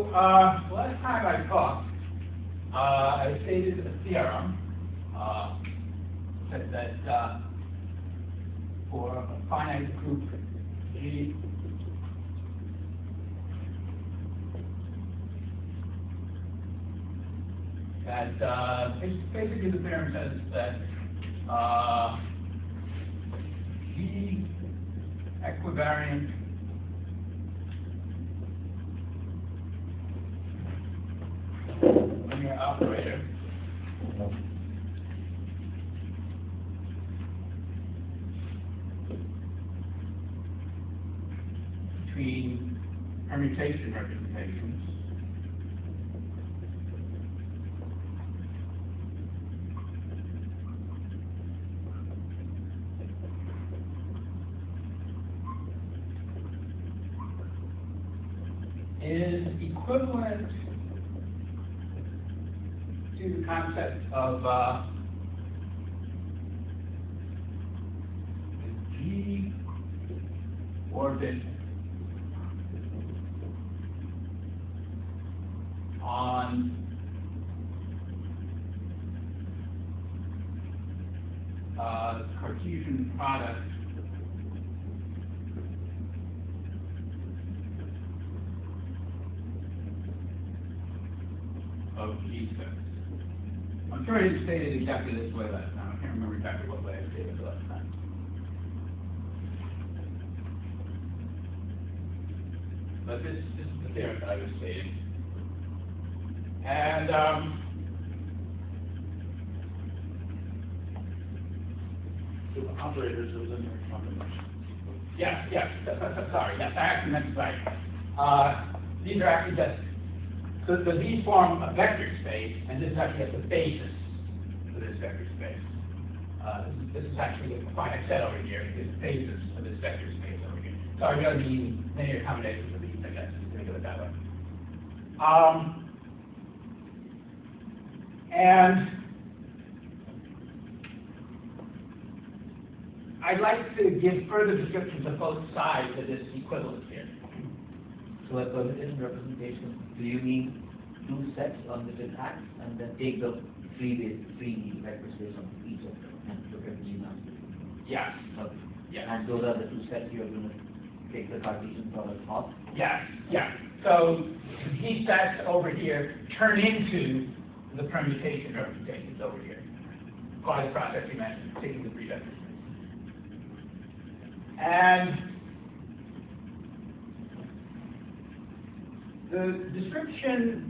So, last time I talked, I stated a theorem that for a finite group G, that basically the theorem says that G equivariant linear operator between permutation representations is equivalent to the concept of the G orbit on Cartesian product of G sets. I'm sure I didn't state it exactly this way last time. I can't remember exactly what way I stated it last time. But this is the theorem that I was stating. And so the operators are linear combinations. yes, sorry, yes, I actually meant to say. These are actually just, so these form a vector space, and this is actually at the basis for this vector space. This is actually a finite set over here, is the basis of this vector space over here. So I really mean linear combinations of these, I guess, think of it that way. And I'd like to give further descriptions of both sides of this equivalence here. So a permutation representation, do you mean two sets on which it acts and then take the free vector space of each of them and look at G maps? Yes. Okay. Yes. And those are the two sets you're going to take the Cartesian product off? Yes, yes. So these sets over here turn into the permutation representations over here by the process you mentioned, taking the free vector space. And the description,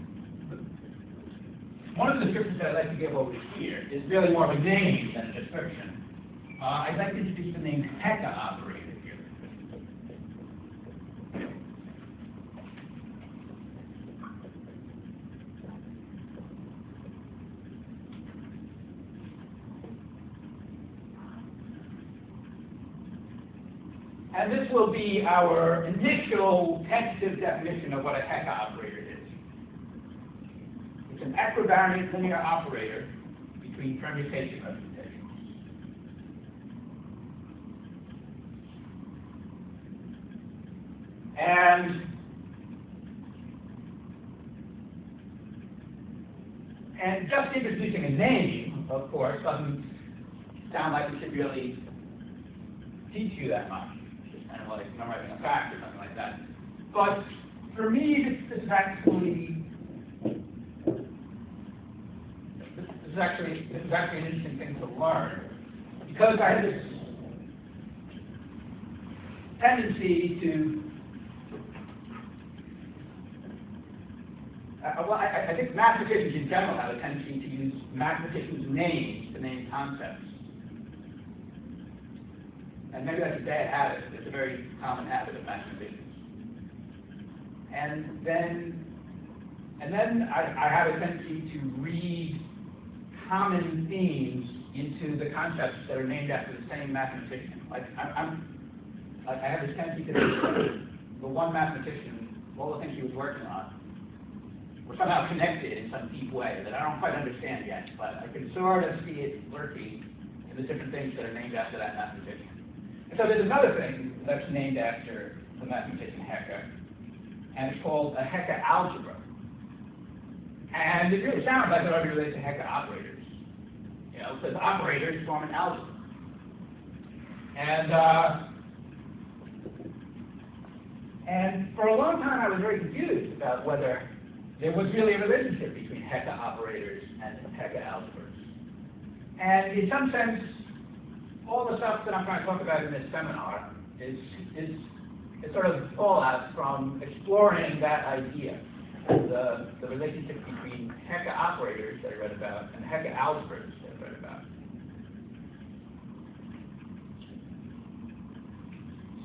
one of the descriptions that I'd like to give over here is really more of a name than a description. I'd like to introduce the name Heka operator here. And this will be our initial tentative definition of what a Heka operator is. It's an equivariant linear operator between permutation representations. And just introducing a name, of course, doesn't sound like it should really teach you that much. Kind of like memorizing a fact or something like that. But for me, this is actually an interesting thing to learn, because I have this tendency to I think mathematicians in general have a tendency to use mathematicians' names to name concepts. And maybe that's a bad habit. It's a very common habit of mathematicians. And then I have a tendency to read common themes into the concepts that are named after the same mathematician. Like I have this tendency to think the one mathematician, all the things he was working on, were somehow connected in some deep way that I don't quite understand yet, but I can sort of see it lurking in the different things that are named after that mathematician. And so there's another thing that's named after the mathematician Hecke, and it's called a Heka algebra. And it really sounds like it ought to be related to Heka operators. You know, because operators form an algebra. And for a long time I was very confused about whether there was really a relationship between Heka operators and Heka algebras. And in some sense, all the stuff that I'm trying to talk about in this seminar is sort of fallout from exploring that idea, the relationship between Heka operators that I read about and Heka algebras that I read about.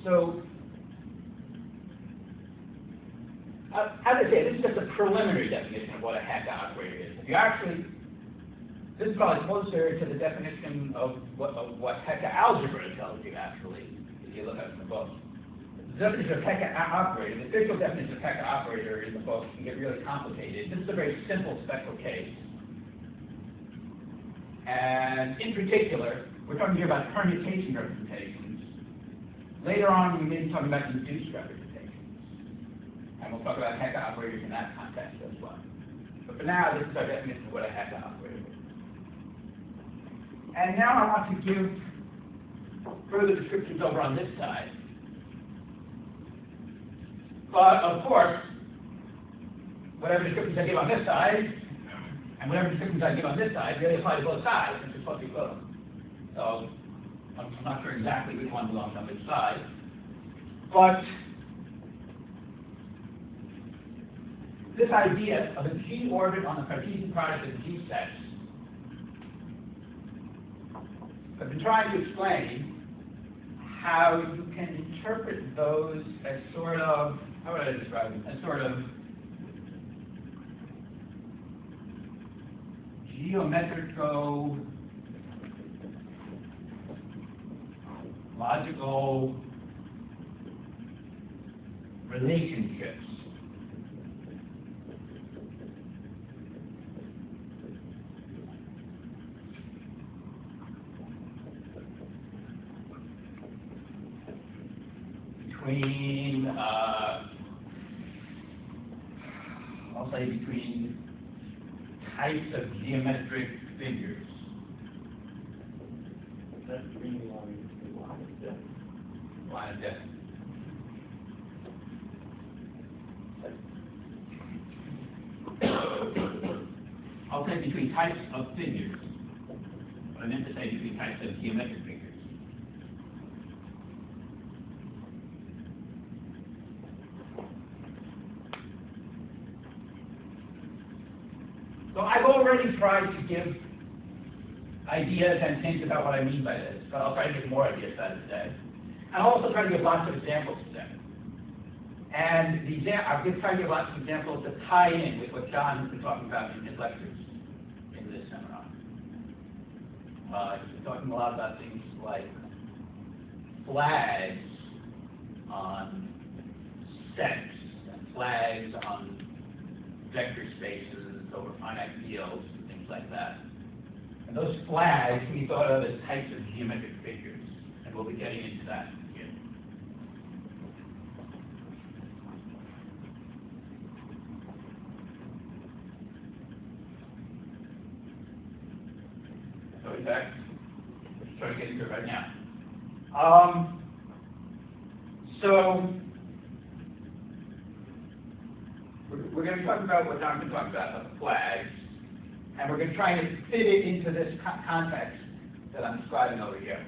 So, as I say, this is just a preliminary definition of what a Heka operator is. If you actually, this is probably closer to the definition of what Heka algebra tells you, actually, if you look at it in the book. The definition of Heka operator, the official definition of Heka operator in the book can get really complicated. This is a very simple special case. And in particular, we're talking here about permutation representations. Later on, we may be talking about induced representations. And we'll talk about Heka operators in that context as well. But for now, this is our definition of what a Heka operator is. And now I want to give further descriptions over on this side. But of course, whatever descriptions I give on this side, and whatever descriptions I give on this side, really apply to both sides, since it's supposed to be both. So I'm not sure exactly which one belongs on which side. But this idea of a G orbit on the Cartesian product of G sets, I've been trying to explain how you can interpret those as sort of, how would I describe them? As sort of geometrico-logical relationships. Between, I'll say between types of geometric figures. That's green line of depth. Line of depth. I'll say between types of figures. But I meant to say between types of geometric figures. So I've already tried to give ideas and hints about what I mean by this, but I'll try to give more ideas about it today. And I'll also try to give lots of examples today. And I'll try to give lots of examples that tie in with what John has been talking about in his lectures in this seminar. He's been talking a lot about things like flags on sets and flags on vector spaces over finite fields and things like that. And those flags can be thought of as types of geometric figures, and we'll be getting into that here. So in fact, let's try to get into it right now. So we're going to talk about what Jonathan talked about the flags, and we're going to try and fit it into this context that I'm describing over here.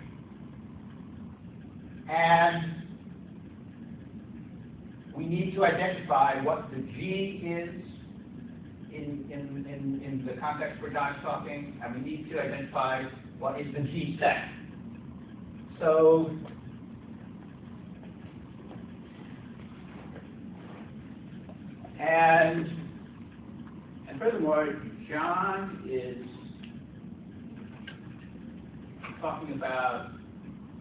And we need to identify what the G is in the context where John's talking, and we need to identify what is the G set. So and furthermore, John is talking about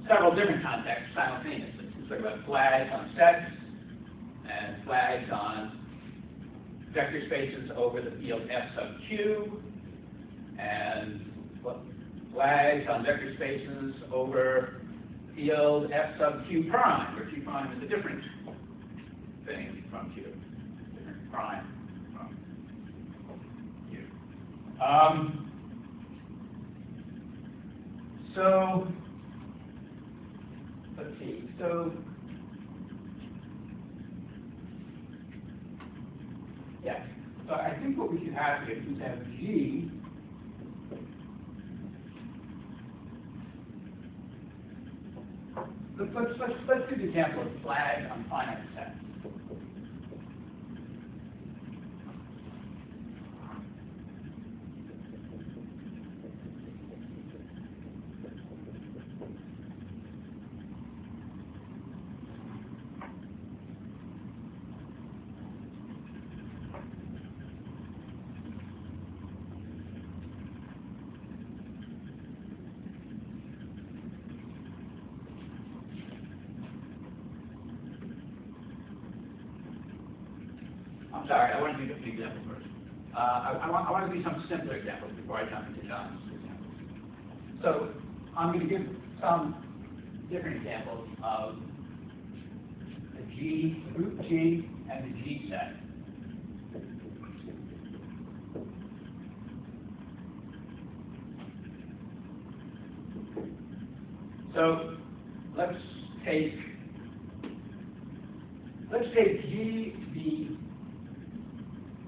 several different contexts simultaneously. He's talking about flags on sets and flags on vector spaces over the field F sub Q, and flags on vector spaces over field F sub Q prime, where Q prime is a different thing from Q, different prime. So let's see. So yeah. So I think what we should have here is have G. Let's do the example of flag on finite sets. I'm sorry, I want to make a big example first. I want to do some simpler examples before I jump into John's examples. So I'm going to give some different examples of the G, the group G, and the G set. So let's take G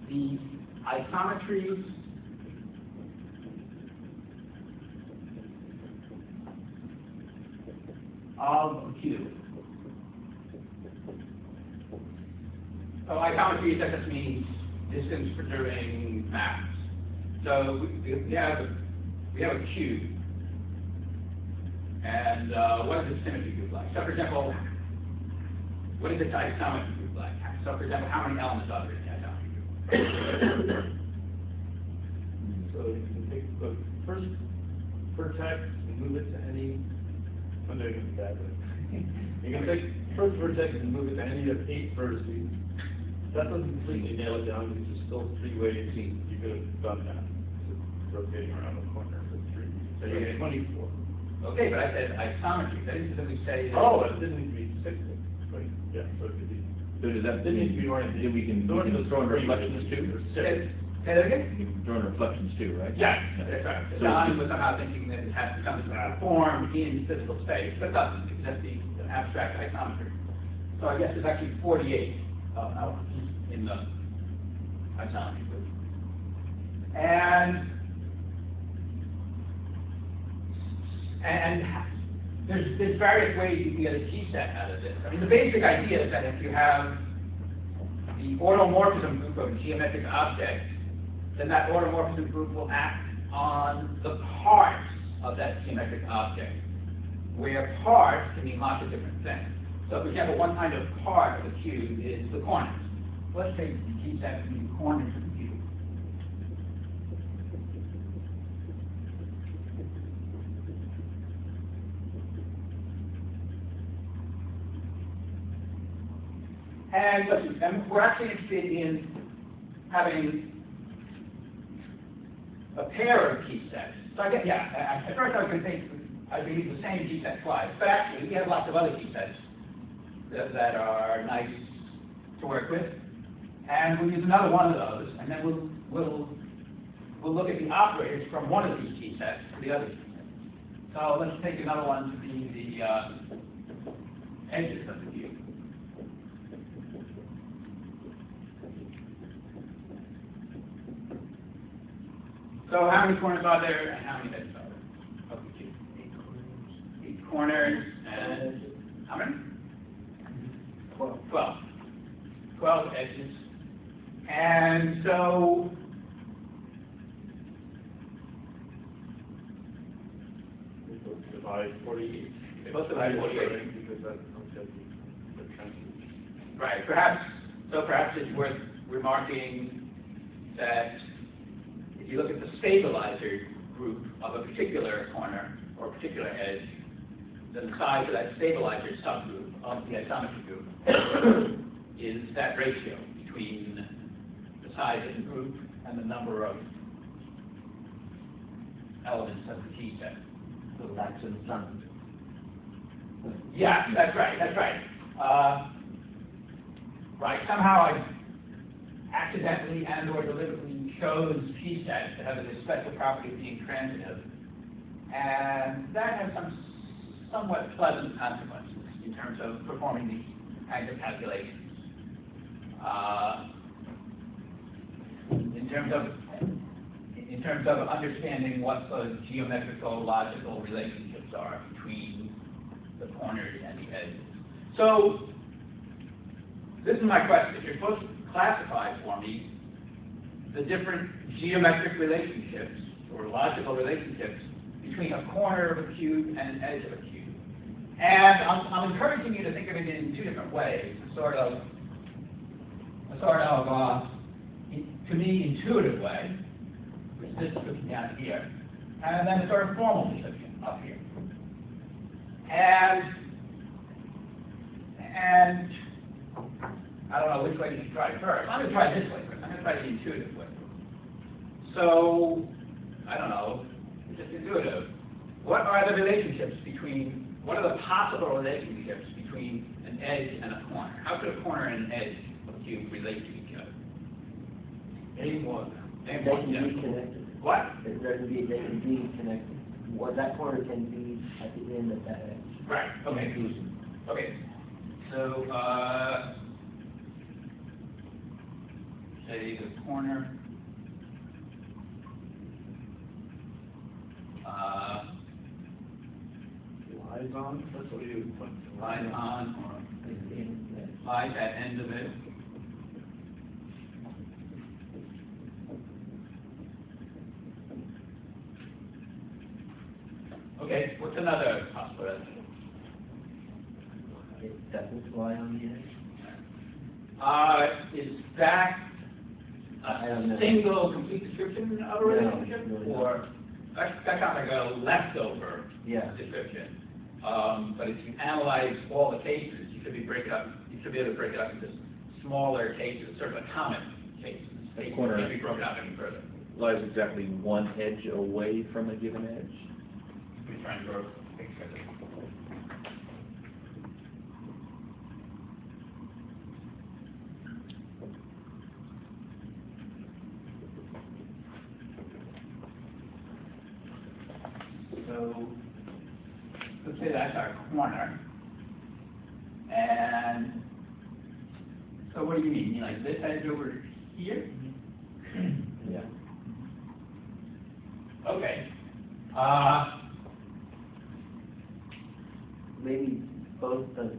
the isometries of a cube. So isometries, that just means distance preserving maps. So we have a cube. And what is its symmetry group like? So for example, what is its isometry group like? So for example, how many elements are there in the isometry group? So you can take the first vertex and move it to any, I'm doing it badly. You can take first vertex and move it to any of 8 vertices. That doesn't completely nail it down because there's still 3 ways you could have done that. Just rotating around the corner for 3. So you get 24. Okay, but I said isometry. That didn't simply say that. Oh, it didn't need to be 6. Right. Yeah, so it could be. So does that Didn't need to mean be oriented. we can throw in reflections too? Say that again? You can throw in reflections too, right? Yes, that's right. So Don was somehow thinking that it has to come to a form in physical space, but it doesn't, because that's the abstract isometry. So I guess there's actually 48 elements in the isometry group. And there's various ways you can get a G-set out of this. I mean, the basic idea is that if you have the automorphism group of a geometric object, then that automorphism group will act on the parts of that geometric object, where parts can mean lots of different things. So, for example, one kind of part of a cube is the corners. Let's take the G-set to mean corners of the cube. And listen, and we're actually interested in having a pair of key sets. So I guess, yeah, at first I was going to think I'd use the same key set twice, but actually we have lots of other key sets that are nice to work with. And we'll use another one of those, and then we'll look at the operators from one of these key sets to the other key sets. So let's take another one to be the edges of the cube. So how many corners are there, and how many edges are there of the cube? 8 corners, and how many? 12. 12 edges. And so divide 48. Both divide 48. Because that comes out the translation. Right. Perhaps it's worth remarking that if you look at the stabilizer group of a particular corner or a particular edge, then the size of that stabilizer subgroup of the isometry group is that ratio between the size of the group and the number of elements of the G set. So that's in front. Yeah, that's right. Right. Somehow accidentally and or deliberately chose P sets that have this special property of being transitive. And that has some somewhat pleasant consequences in terms of performing these kinds of calculations. In terms of understanding what the geometrico-logical relationships are between the corners and the edges. So this is my question. If you're supposed to classify for me the different geometric relationships or logical relationships between a corner of a cube and an edge of a cube. And I'm encouraging you to think of it in two different ways. To me, intuitive way, which is this description down here, and then a sort of formal description up here. And I don't know which way you should try first. I'm going to try this way first. I'm going to try the intuitive way. So, I don't know, just intuitive. What are the relationships between, what are the possible relationships between an edge and a corner? How could a corner and an edge of a cube relate to each other? Name one. They can be connected. What? They can be connected. What that corner can be at the end of that edge. Right, okay. Okay. So, say the corner, Lies on, that's what you put. lies on, or lies at end of it. Okay, what's another possibility? It doesn't lie on the edge. Is that I a don't know. single complete description of a No, relationship? really Or that sounds like a leftover Yeah. description. But if you analyze all the cases, you should be able to break it up into smaller cases, sort of atomic cases. The Cases corner. can't be broken up any further. Lies exactly one edge away from a given edge. Let me try and draw a picture of this. So, let's say that's our corner. And so what do you mean? You mean like this edge over here? Yeah. Okay. Maybe both the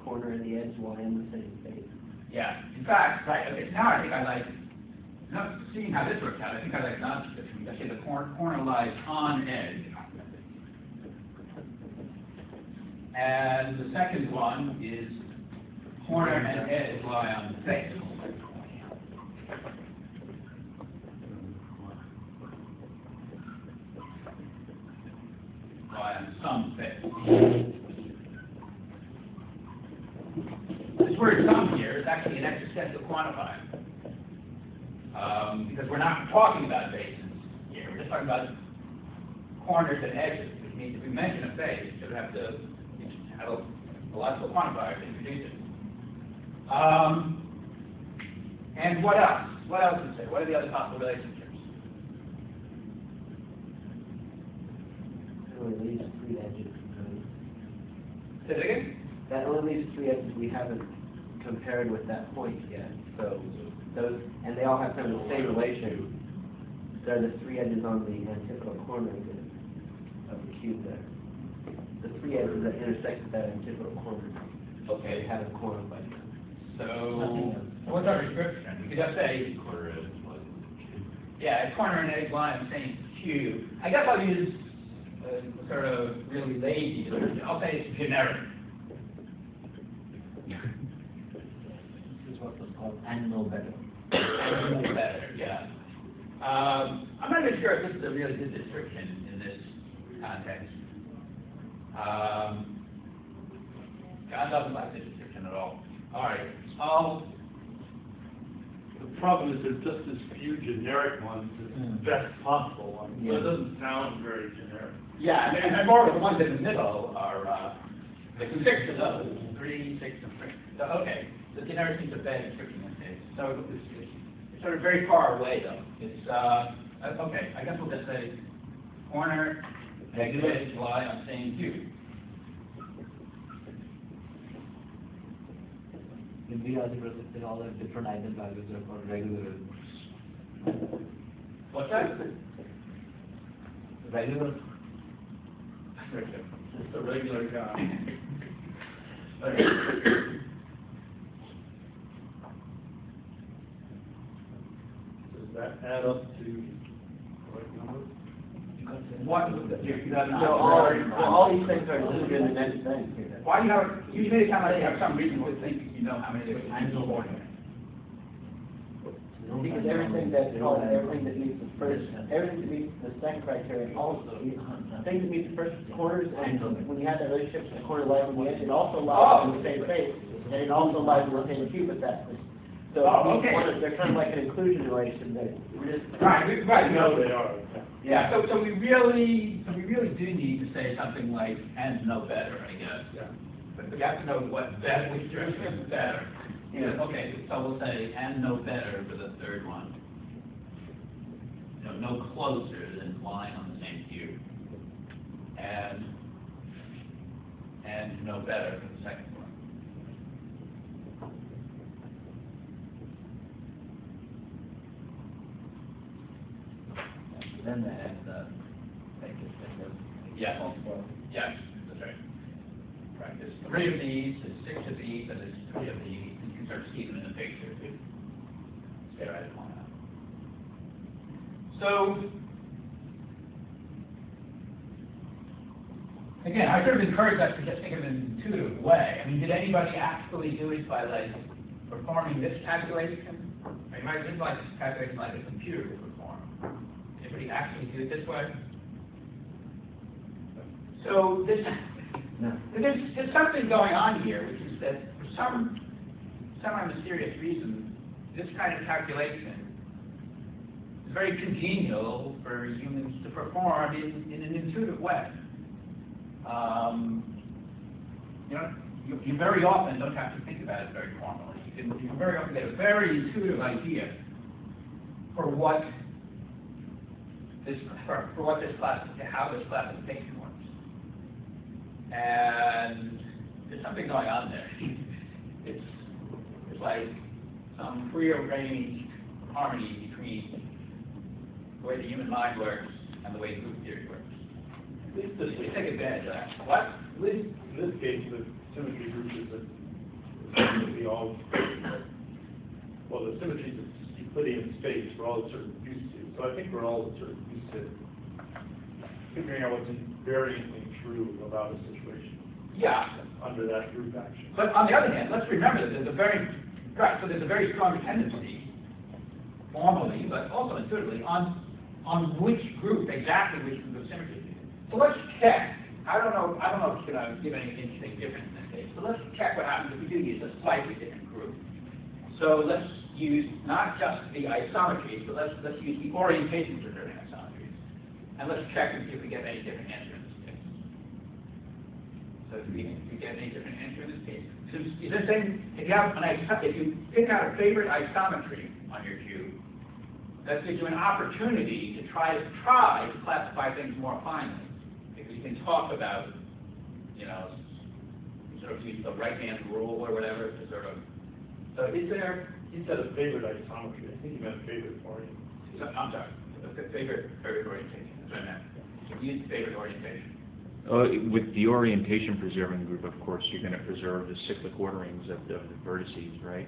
corner and the edge lie in the same space. Yeah. In fact, right, okay, now I think I like, now seeing how this works out, I think I like another description. I say the corner lies on edge. And the second one is corner and edge lie on face. Lie on some face. This word "some" here is actually an existential quantifier. Because we're not talking about bases here. We're just talking about corners and edges, which means if we mention a base, it should have to have a logical quantifier to introduce it. And what else? What else is there? What are the other possible relationships? That only leaves 3 edges. Say it again? That only leaves 3 edges we haven't compared with that point yet. So those, and they all have kind of the same relation. They're the 3 edges on the antipodal corner of the cube there. The 3 edges that intersect that antipodal corner. Okay. They haven't quantified them. So, what's our description? We could just say, yeah, a corner and edge lie on the same cube. I guess I'll use a sort of really lazy description. I'll say it's generic. This is what was called and no better. Better, yeah. I'm not even sure if this is a really good description in this context. John doesn't like this description at all. All right. The problem is there's just as few generic ones as the best possible ones. So it doesn't sound very generic. Yeah, and more of the ones in the middle are the 6 of those, 3, 6, and 3. So, okay, the generic seems a bad description in this case. So sort of very far away though. It's, okay, I guess we'll just say corner, negative, lie on same cube. In the algebra, they all have different eigenvalues for regular. What's that? Regular. Just a regular guy. Does that add up to the right number? What? So all these things are included in the next thing. Why do you have, you made it sound like you have some reason to think you know how many different kinds of ordinary. Because everything that meets the first, everything that meets the second criterion, also, things that meet the first corners, and when you have that relationship to the corner lies on the edge, it also lies in the same space, and it also lies in the same cube at that place. So okay. they're kind of like an inclusion relation that we're just. Right, right. No, they are. Yeah, so we really do need to say something like, and no better, I guess. Yeah. But we have to know what better, which direction is better. Yeah. Okay, so we'll say, and no better for the third one. No closer than lying on the same cube. And no better for the second one. Then they have the Yes, yes, that's right. Right, there's 3 of these, there's 6 of these, and there's 3 of these. You can sort of see them in the picture too. Stay right along that. So, again, I sort of encourage us to just think of it in an intuitive way. I mean, did anybody actually do it by like performing this calculation? You might just like this calculation like a computer would perform. Anybody actually do it this way? So there's something going on here, which is that for some mysterious reason, this kind of calculation is very congenial for humans to perform in an intuitive way. You very often don't have to think about it very formally. You can very often get a very intuitive idea for how this classification works. And there's something going on there. It's like some prearranged harmony between the way the human mind works and the way group theory works. We take advantage of that. What? At least in this case, the symmetry group is the all, well, the symmetry is Euclidean space we're all sort of used to. So I think we're all sort of used to figuring out what's invariantly true about a situation. Yeah. Under that group action. But on the other hand, let's remember that there's a very strong tendency, formally, but also intuitively, on which group, exactly which group of symmetry. So let's check. I don't know if it's going to give any interesting difference in this case, but let's check what happens if we do use a slightly different group. So let's use not just the isometries, but let's use the orientations preserving isometries. And let's check and see if we get any different answer in this case. So if we get any different answer in this case. So you're saying if you pick out a favorite isometry on your cube, that gives you an opportunity to try to classify things more finely. Because you can talk about, sort of use the right-hand rule or whatever to sort of. So is there? Instead of favorite isometry, I think you meant favorite orientation. I'm sorry. Favorite orientation. That's what I meant. Use favorite orientation. With the orientation preserving group, of course, you're going to preserve the cyclic orderings of the vertices, right?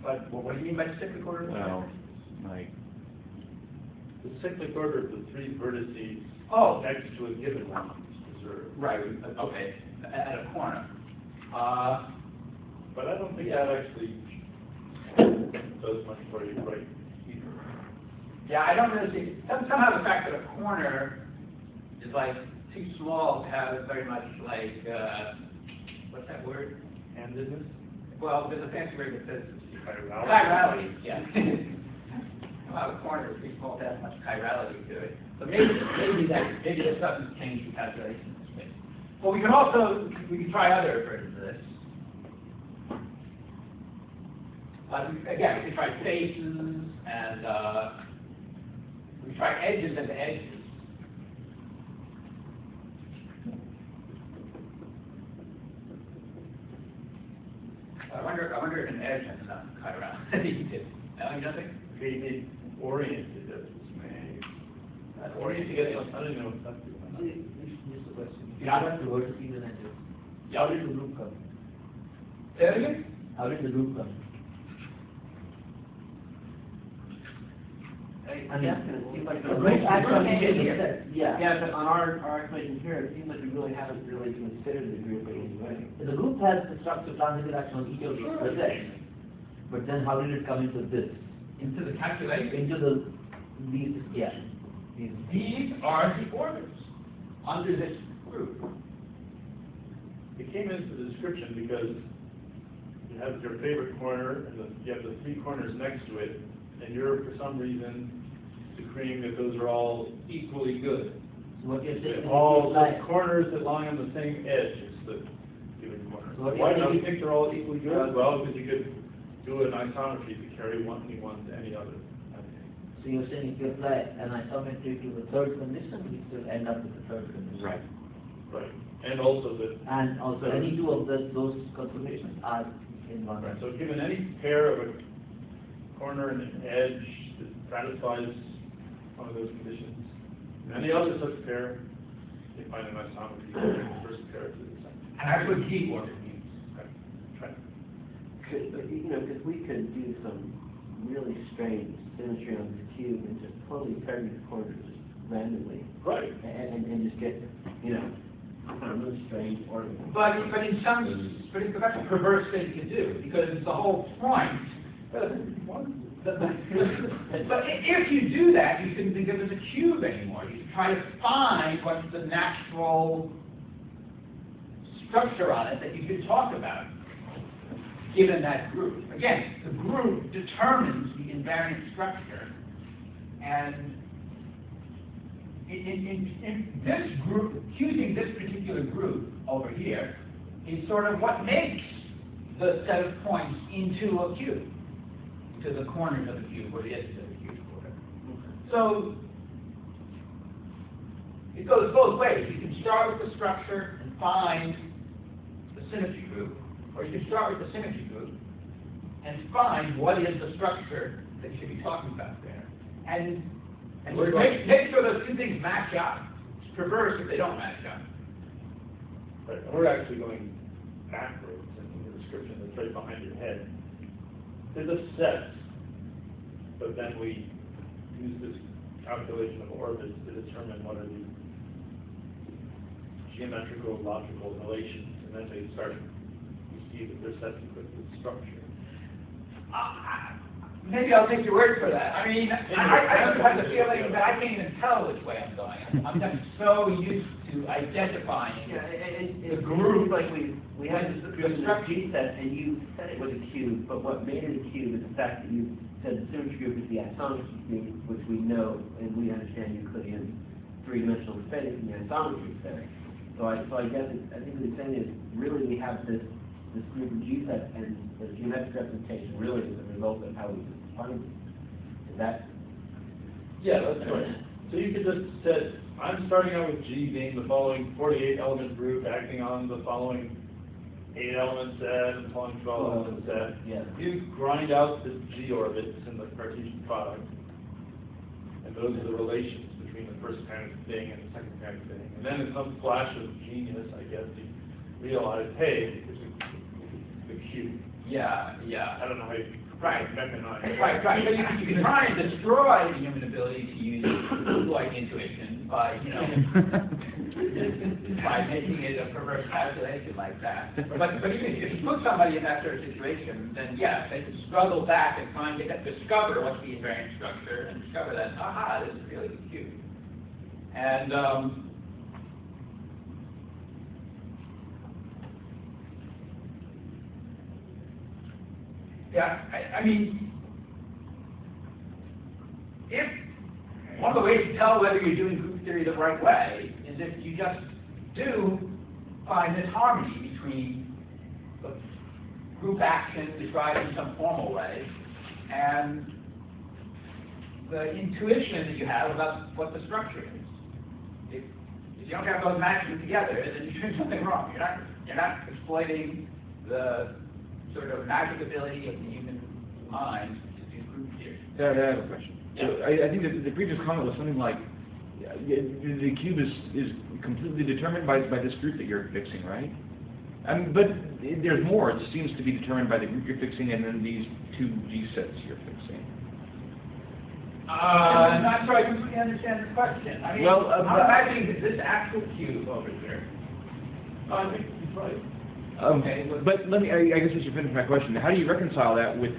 But what do you mean by cyclic order? Well, like The cyclic order of the 3 vertices next to a given one is preserved. Right. Okay. At a corner. But I don't think that actually does much for you, right? Yeah, I don't really see. Somehow the fact that a corner is like too small to have very much like what's that word? Handedness? Well, there's a fancy word that says Chirality. chirality. Yeah. Somehow the corner is too small to have much chirality to it. So maybe this doesn't change the calculation in space. Well, we can try other versions of this. Again, we can try faces and we try edges and edges. I wonder if an edge has enough cut around. You did. You don't think? Created oriented, that's oriented, I don't know if that's. Just a question. Yeah. You have the vertices and edges. Yeah. How did the group come? Say that again? How did the group come? I guess it seems like the Group relation- actually here. says, yeah. Yeah, but on our explanation here, it seems like we really haven't really considered the grouping anyway. The group has the structure transitive action on each of these projects. But then how did it come into this? Into the calculation. Into these, yeah. These are the orbits under this group. It came into the description because you have your favorite corner, and you have the three corners next to it, and you're, for some reason, decreeing that those are all equally good. So what you're saying is All like, the corners that lie on the same edge is the given corner. So what Why you're do you saying- think they're all equally good? Well, because you could do an isometry to carry one to any other. so you're saying if you apply an isometry to the third condition, we still end up with the third condition. Right. Right. And also that, And also any two of those configurations are in one. right, so given any pair of a corner and an edge that satisfies one of those conditions, and any other such pair, you find an isometry from the first pair to the second. And that's what G orbit means. Okay. Right. Because we could do some really strange symmetry on this cube and just totally turn these corners just randomly, Right. and just get, some really strange orbits. But that's a perverse thing to do, because the whole point. But if you do that, you couldn't think of it as a cube anymore. You try to find what's the natural structure on it that you could talk about, given that group. Again, the group determines the invariant structure, and in this group, choosing this particular group over here is sort of what makes the set of points into a cube, to the corners of the cube or the edges of the cube. So it goes both ways. You can start with the structure and find the symmetry group, or you can start with the symmetry group and find what is the structure that you should be talking about there. And make sure those two things match up. It's perverse if they don't match up. Right. And we're actually going backwards in the description that's right behind your head. There's a set, but then we use this calculation of orbits to determine what are the geometrico-logical relations, and then they start, you see that they're sets with the structure. Maybe I'll take your word for that. I mean, I also have the feeling that I can't even tell which way I'm going. I'm just so used to identifying the group. Like we had this G set, and you said it was a cube, but what made it a cube is the fact that you said the symmetry group is the isometry group, which we know and we understand Euclidean three-dimensional space, and the isometry is there. So I guess I think what he's saying is really we have this group of G sets, and the geometric representation really is a result of how we define it. Is that? Yeah, that's right. So you could just say, I'm starting out with G being the following 48 element group acting on the following 8 element set and the following 12 element set. Yeah. You grind out the G orbits in the Cartesian product, and those are the relations between the first kind of thing and the second kind of thing. And then in some flash of genius, I guess, you realize, hey, it's the cube. Yeah. I don't know how you mechanize it. Right. But you can try and destroy the human ability to use like intuition by, by making it a perverse calculation like that. But even if you put somebody in that sort of situation, then yes, they can struggle back and find, discover what's the invariant structure and discover that, aha, this is really the cube. And yeah, I mean, if one of the ways to tell whether you're doing group theory the right way is if you just do find this harmony between the group action described in some formal way, and the intuition that you have about what the structure is. If you don't have those matching together, then you're doing something wrong. You're not exploiting the sort of magic ability of the human mind to do group theory. I have a question. Yeah. So I think that the previous comment was something like, the cube is completely determined by this group that you're fixing, right? But there's more. It seems to be determined by the group you're fixing and then these two G sets you're fixing. I'm not sure I completely understand the question. I mean, Well, I'm imagining that this actual cube over here. I think he's right. Okay, but let me, I guess I should finish my question. How do you reconcile that with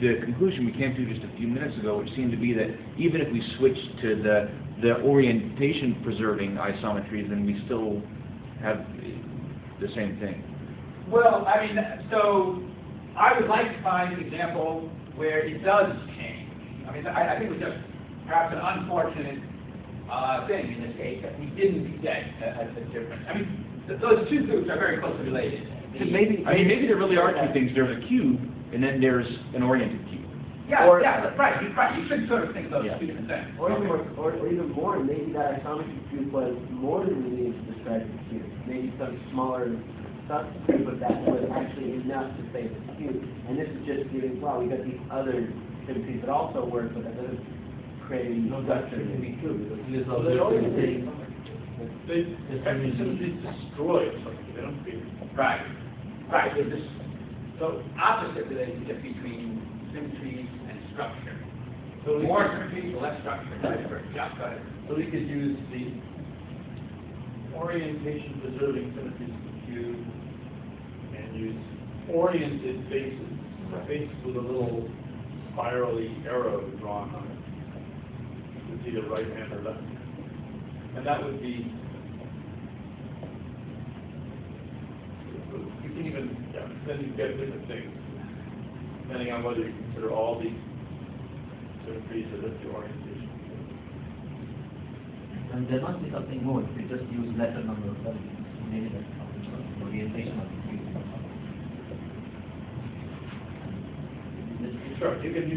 the conclusion we came to just a few minutes ago, which seemed to be that even if we switch to the orientation preserving isometries, then we still have the same thing? Well, I mean, so I would like to find an example where it does change. I mean, I think it was just perhaps an unfortunate thing in this case that we didn't get a difference. I mean, those two groups are very closely related. Maybe there really are two things. There's a cube, and then there's an oriented cube. Yeah, Or- yeah, right. You should sort of think of those two different things. Or even more, maybe that isometry cube was more than we needed to describe the cube. Maybe some smaller subgroup of that was actually enough to say the cube. And this is just giving, well, we got these other symmetries that also work, but that doesn't create any structure. Can be true, because he is Well, also they always saying, symmetries destroy something, they don't create. Right. Right. There's this so opposite relationship between symmetries and structure. So we More could- symmetries, less structure. Vice versa. Yeah, go ahead. So we could use the orientation preserving symmetries of the cube and use oriented faces, faces with a little spirally arrow drawn on it. It's either right hand or left hand. And that would be, you can even, yeah, then you get different things, depending on whether you consider all the symmetries or just the orientation. and there must be something more, if we just use lesser number of elements, maybe that's something, orientation of the cube. Sure, you can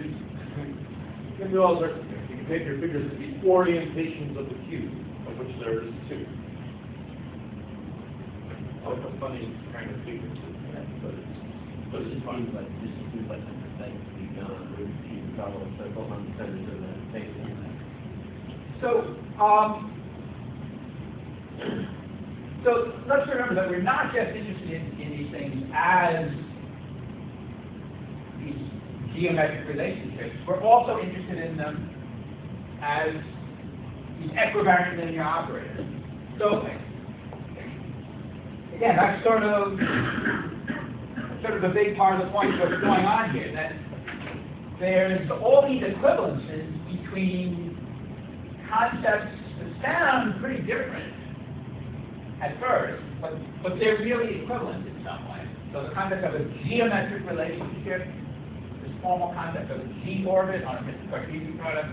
do all sorts of things. You can take your figures to be orientations of the cube, of which there is two. That's a funny kind of figure, but This it's is fun. like, the cube travel circle on the center of the face. So, so let's remember that we're not just interested in these things as these geometric relationships. We're also interested in them as these equivariant linear operators. So, again, that's sort of a big part of the point of what's going on here, that there's all these equivalences between concepts that sound pretty different at first, but they're really equivalent in some way. So the concept of a geometric relationship, this formal concept of a G-orbit on a Cartesian product,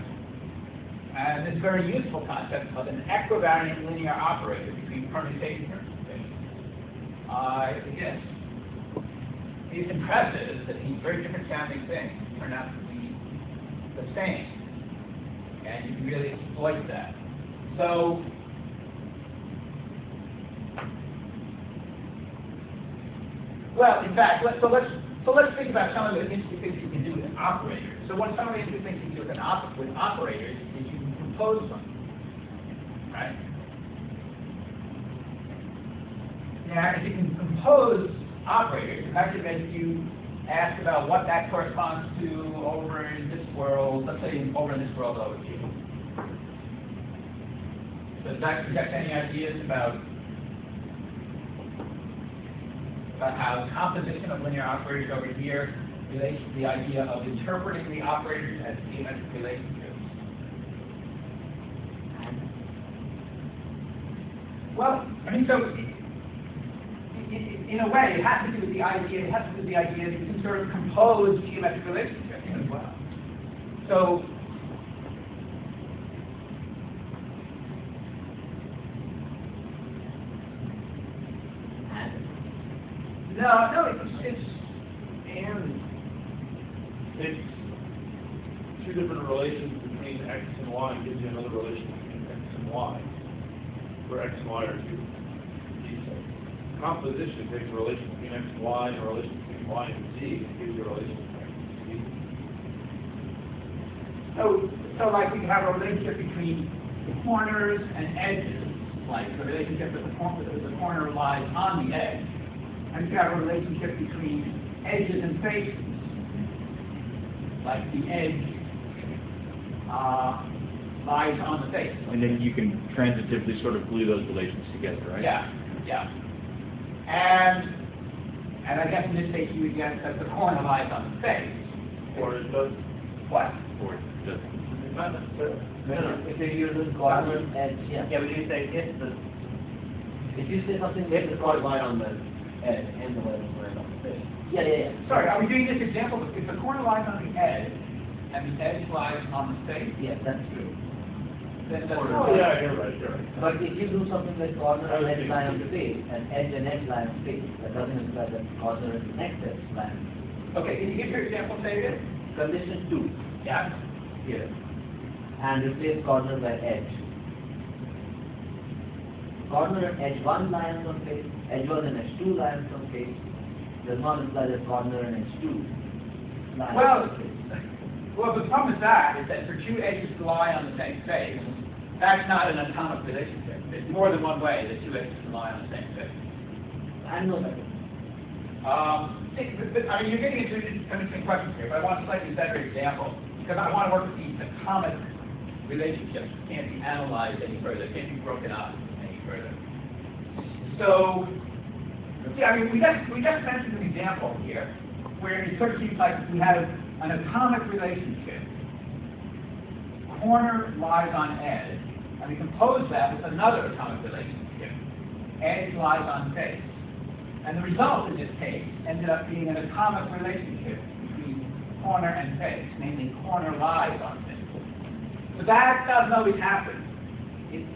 and this very useful concept of an equivariant linear operator between permutation and permutation. Again, it's impressive that these very different sounding things turn out to be the same, and you can really exploit that. So, well, in fact, let's think about some of the interesting things you can do with operators. So, some of the interesting things you can do with operators is you can compose them, right? Now, if you can compose operators, it actually makes you ask about what that corresponds to over in this world, let's say over in this world over here. Does that suggest any ideas about how composition of linear operators over here relates to the idea of interpreting the operators as geometric relationships? Well, I mean, so in a way, it has to do with the idea. It has to do with the idea that you can sort of compose geometric relationships as well. So, no, it's takes two different relations between x and y and gives you another relation between x and y, where x and y are two sets. Composition takes a relation between x and y and a relation between y and z and gives you a relation between x and z. So like we can have a relationship between corners and edges, like the relationship that the corner lies on the edge. And you have a relationship between edges and faces, like the edge lies on the face. And then you can transitively sort of glue those relations together, right? Yeah, yeah. And I guess in this case you would get that the corner lies on the face. Or it does. What? Or it doesn't. Not necessarily. No, if you use corner edge, yeah. Yeah, but you say if you say something, if the corner line on the edge and the line on the face. Yeah. Sorry, are we doing this example? If the corner lies on the edge and the edge lies on the face, Yes, that's true. then that's Oh, yeah, you're right. But if you do something like corner and edge lie on the face, and edge lie on the face, that doesn't imply that corner and next edge lie on the face. Okay, can you give your example, David? Condition 2, Yeah. here, and replace corner by edge. Corner and edge 1 lie on the face, edge 1 and edge 2 lie on the face, does not imply that corner and edge 2 lie on the face. Well, the problem with that is that for two edges to lie on the same face, that's not an atomic relationship. There's more than one way that two edges can lie on the same face. I know that. I mean, you're getting into interesting questions here, but I want a slightly better example, because I want to work with these atomic relationships. Can't be analyzed any further, can't be broken up any further. So, yeah, I mean, we just mentioned an example here, where it sort of seems like we have an atomic relationship. Corner lies on edge, and we compose that with another atomic relationship. Edge lies on face. And the result in this case ended up being an atomic relationship between corner and face, namely corner lies on face. But that doesn't always happen. It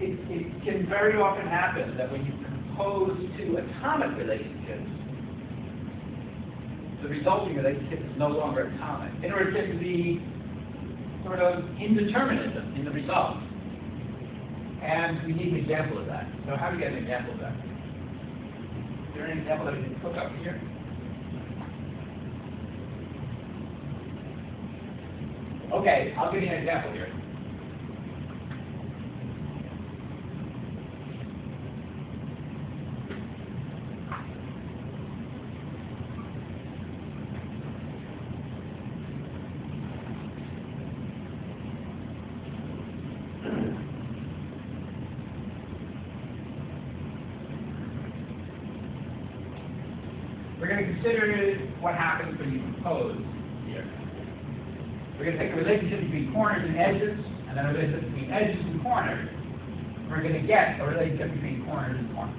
can very often happen that when you compose two atomic relationships, the resulting relationship is no longer atomic. In order to be sort of indeterminism in the result. And we need an example of that. So how do you get an example of that? Is there an example that we can hook up here? Okay, I'll give you an example here. We're going to consider what happens when you compose here. We're going to take a relationship between corners and edges, and then a relationship between edges and corners. We're going to get a relationship between corners and corners.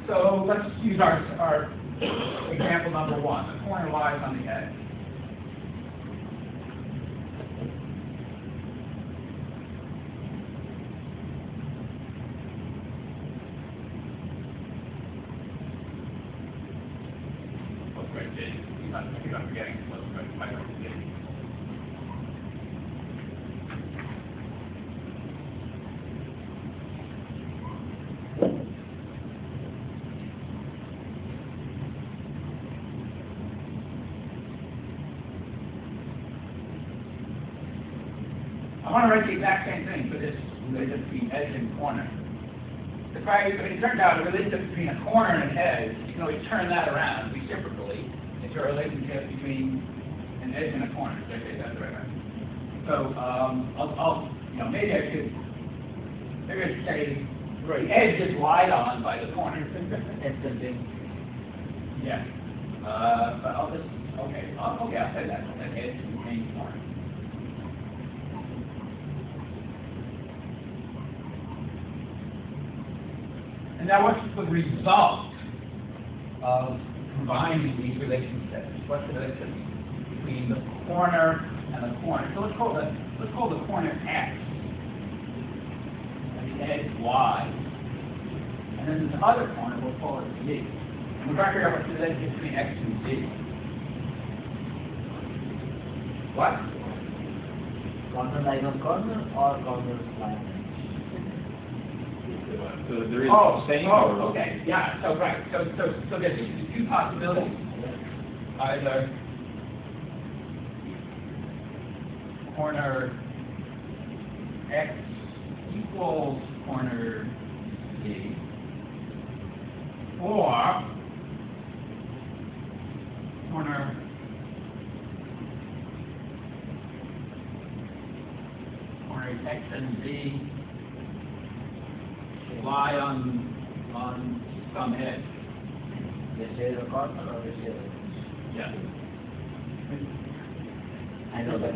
So let's use our example number 1. The corner lies on the edge. I'm forgetting what's my forgetting. I want to write the exact same thing for this relationship between edge and corner. It turns out a relationship between a corner and an edge, you can always turn that around reciprocally into a relationship between an edge and a corner. Okay, that's the right way. So maybe I should say the edge is lied on by the corner. Yeah. But I'll just I'll say that edge contains corner. And now what's the result of combining these relationships? What's the relationship between the corner and the corner? So let's call the corner X and the edge Y. And then this other corner we'll call it Z. And we're trying to figure out what's the relationship between X and Z. What? Corner line on corner or corner line? So there is the same or? Okay, yeah, so right, so there's two possibilities. Either corner X equals corner Z, or corner X and Z lie on some edge. They share a corner or they share a... Yeah. I know that.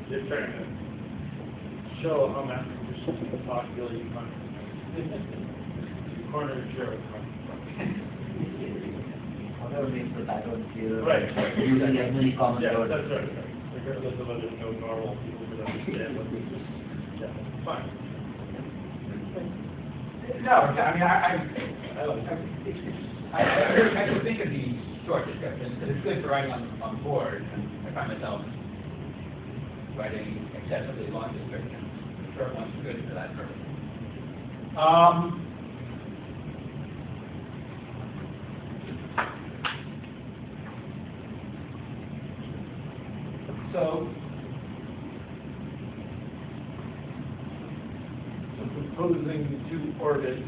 You're trying to show how mathematicians the possibility you find. Corner share. Whatever makes the background clear. Right. Using as many common Yeah, words. that's right. Regardless of whether there's no normal, people would understand what this is. Yeah, fine. No, I mean, I do think of these short descriptions because it's good for writing on board, and I find myself writing excessively long descriptions. Short ones are good for that purpose. So proposing two orbits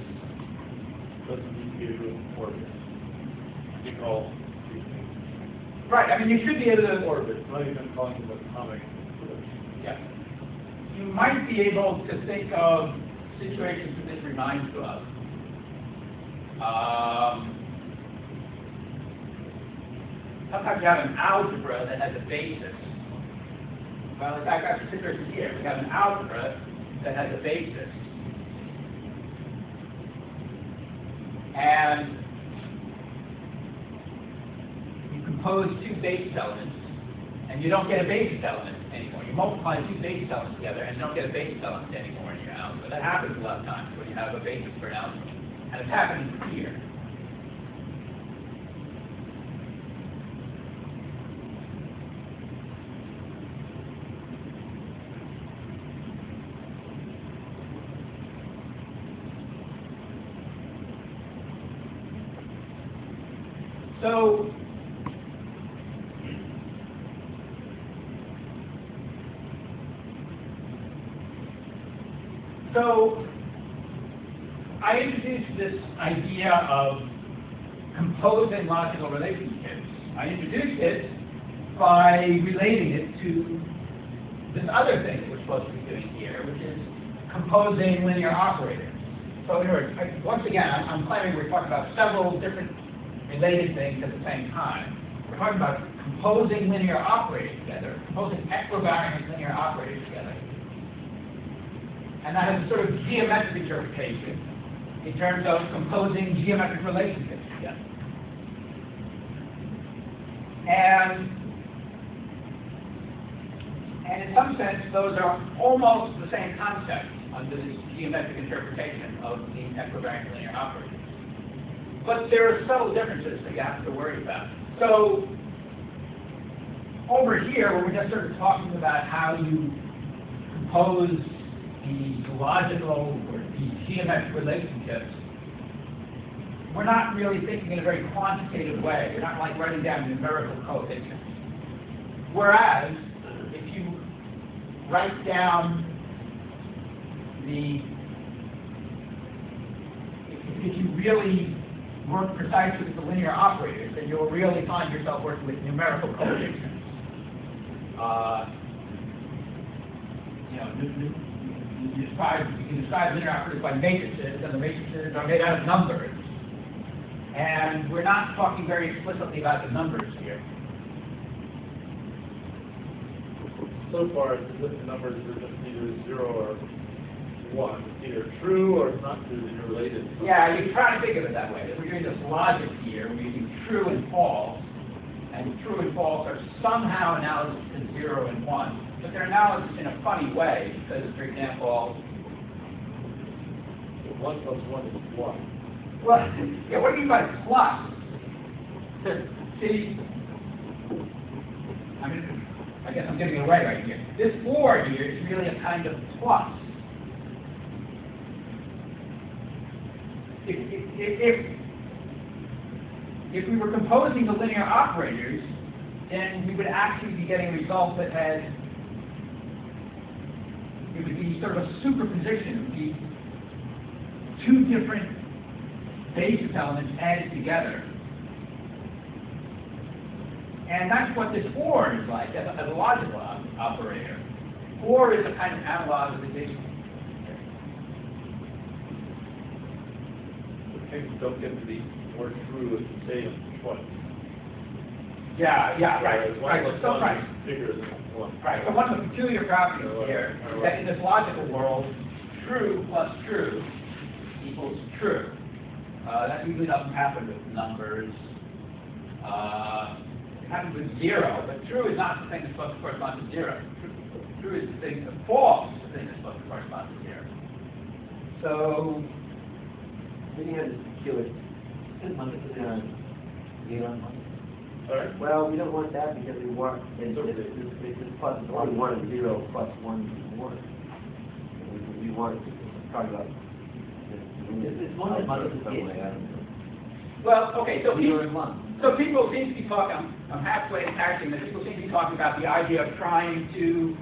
doesn't need to be a real orbit. We call these things right, I mean, you should be able to. orbits, not even calling them atomic. Yeah. You might be able to think of situations that this reminds you of. Sometimes you have an algebra that has a basis. Well, in fact, that's the situation here. We have an algebra that has a basis. And you compose two basis elements, and you don't get a basis element anymore. You multiply two basis elements together, and you don't get a basis element anymore in your algebra. That happens a lot of times when you have a basis for an algebra. And it's happening here. So I introduced this idea of composing logical relationships. I introduced it by relating it to this other thing that we're supposed to be doing here, which is composing linear operators. So in other words, once again, I'm claiming we're talking about several different related things at the same time. We're talking about composing linear operators together, composing equivariant linear operators together. And that has a sort of geometric interpretation in terms of composing geometric relationships together. And in some sense, those are almost the same concept under this geometric interpretation of the equivariant linear operators. But there are subtle differences that you have to worry about. So over here, where we're just sort of talking about how you compose the logical or the geometric relationships, we're not really thinking in a very quantitative way. We're not like writing down numerical coefficients. Whereas, if you write down if you really work precisely with the linear operators, then you'll really find yourself working with numerical coefficients. You can describe linear operators by matrices, and the matrices are made out of numbers. And we're not talking very explicitly about the numbers here. So far, the numbers are just either 0 or 1. It's either true or it's not true, and you're related. Yeah, you try to think of it that way. If we're doing this logic here, we're using true and false. And true and false are somehow analogous to 0 and 1. But they're analogous in a funny way, because, for example, 1 plus 1 is 1. well, yeah, what do you mean by plus? See, I mean, I guess I'm giving it away right here. This 4 here is really a kind of plus. If we were composing the linear operators, then we would actually be getting results that had, it would be sort of a superposition. It would be two different basis elements added together. And that's what this 4 is like as a logical operator. 4 is a kind of analog of the digit. Things don't get to be more true if you say them twice. Yeah, right. Whereas one plus one Right. is bigger than one. Right, so one of the peculiar properties here is that in this logical world, true plus true equals true. That usually doesn't happen with numbers. It happens with 0, but true is not the thing that's supposed to correspond to 0. True is the thing, false is the thing that's supposed to correspond to 0. So, Then you have this peculiar, Sorry? well, we don't want that because we want, it's plus only 1 and 0 plus 1 and 1. We want to talk about. It's more than multiplication. well, okay, so 0 and 1. so people seem to be talking, I'm halfway attaching that people seem to be talking about the idea of trying to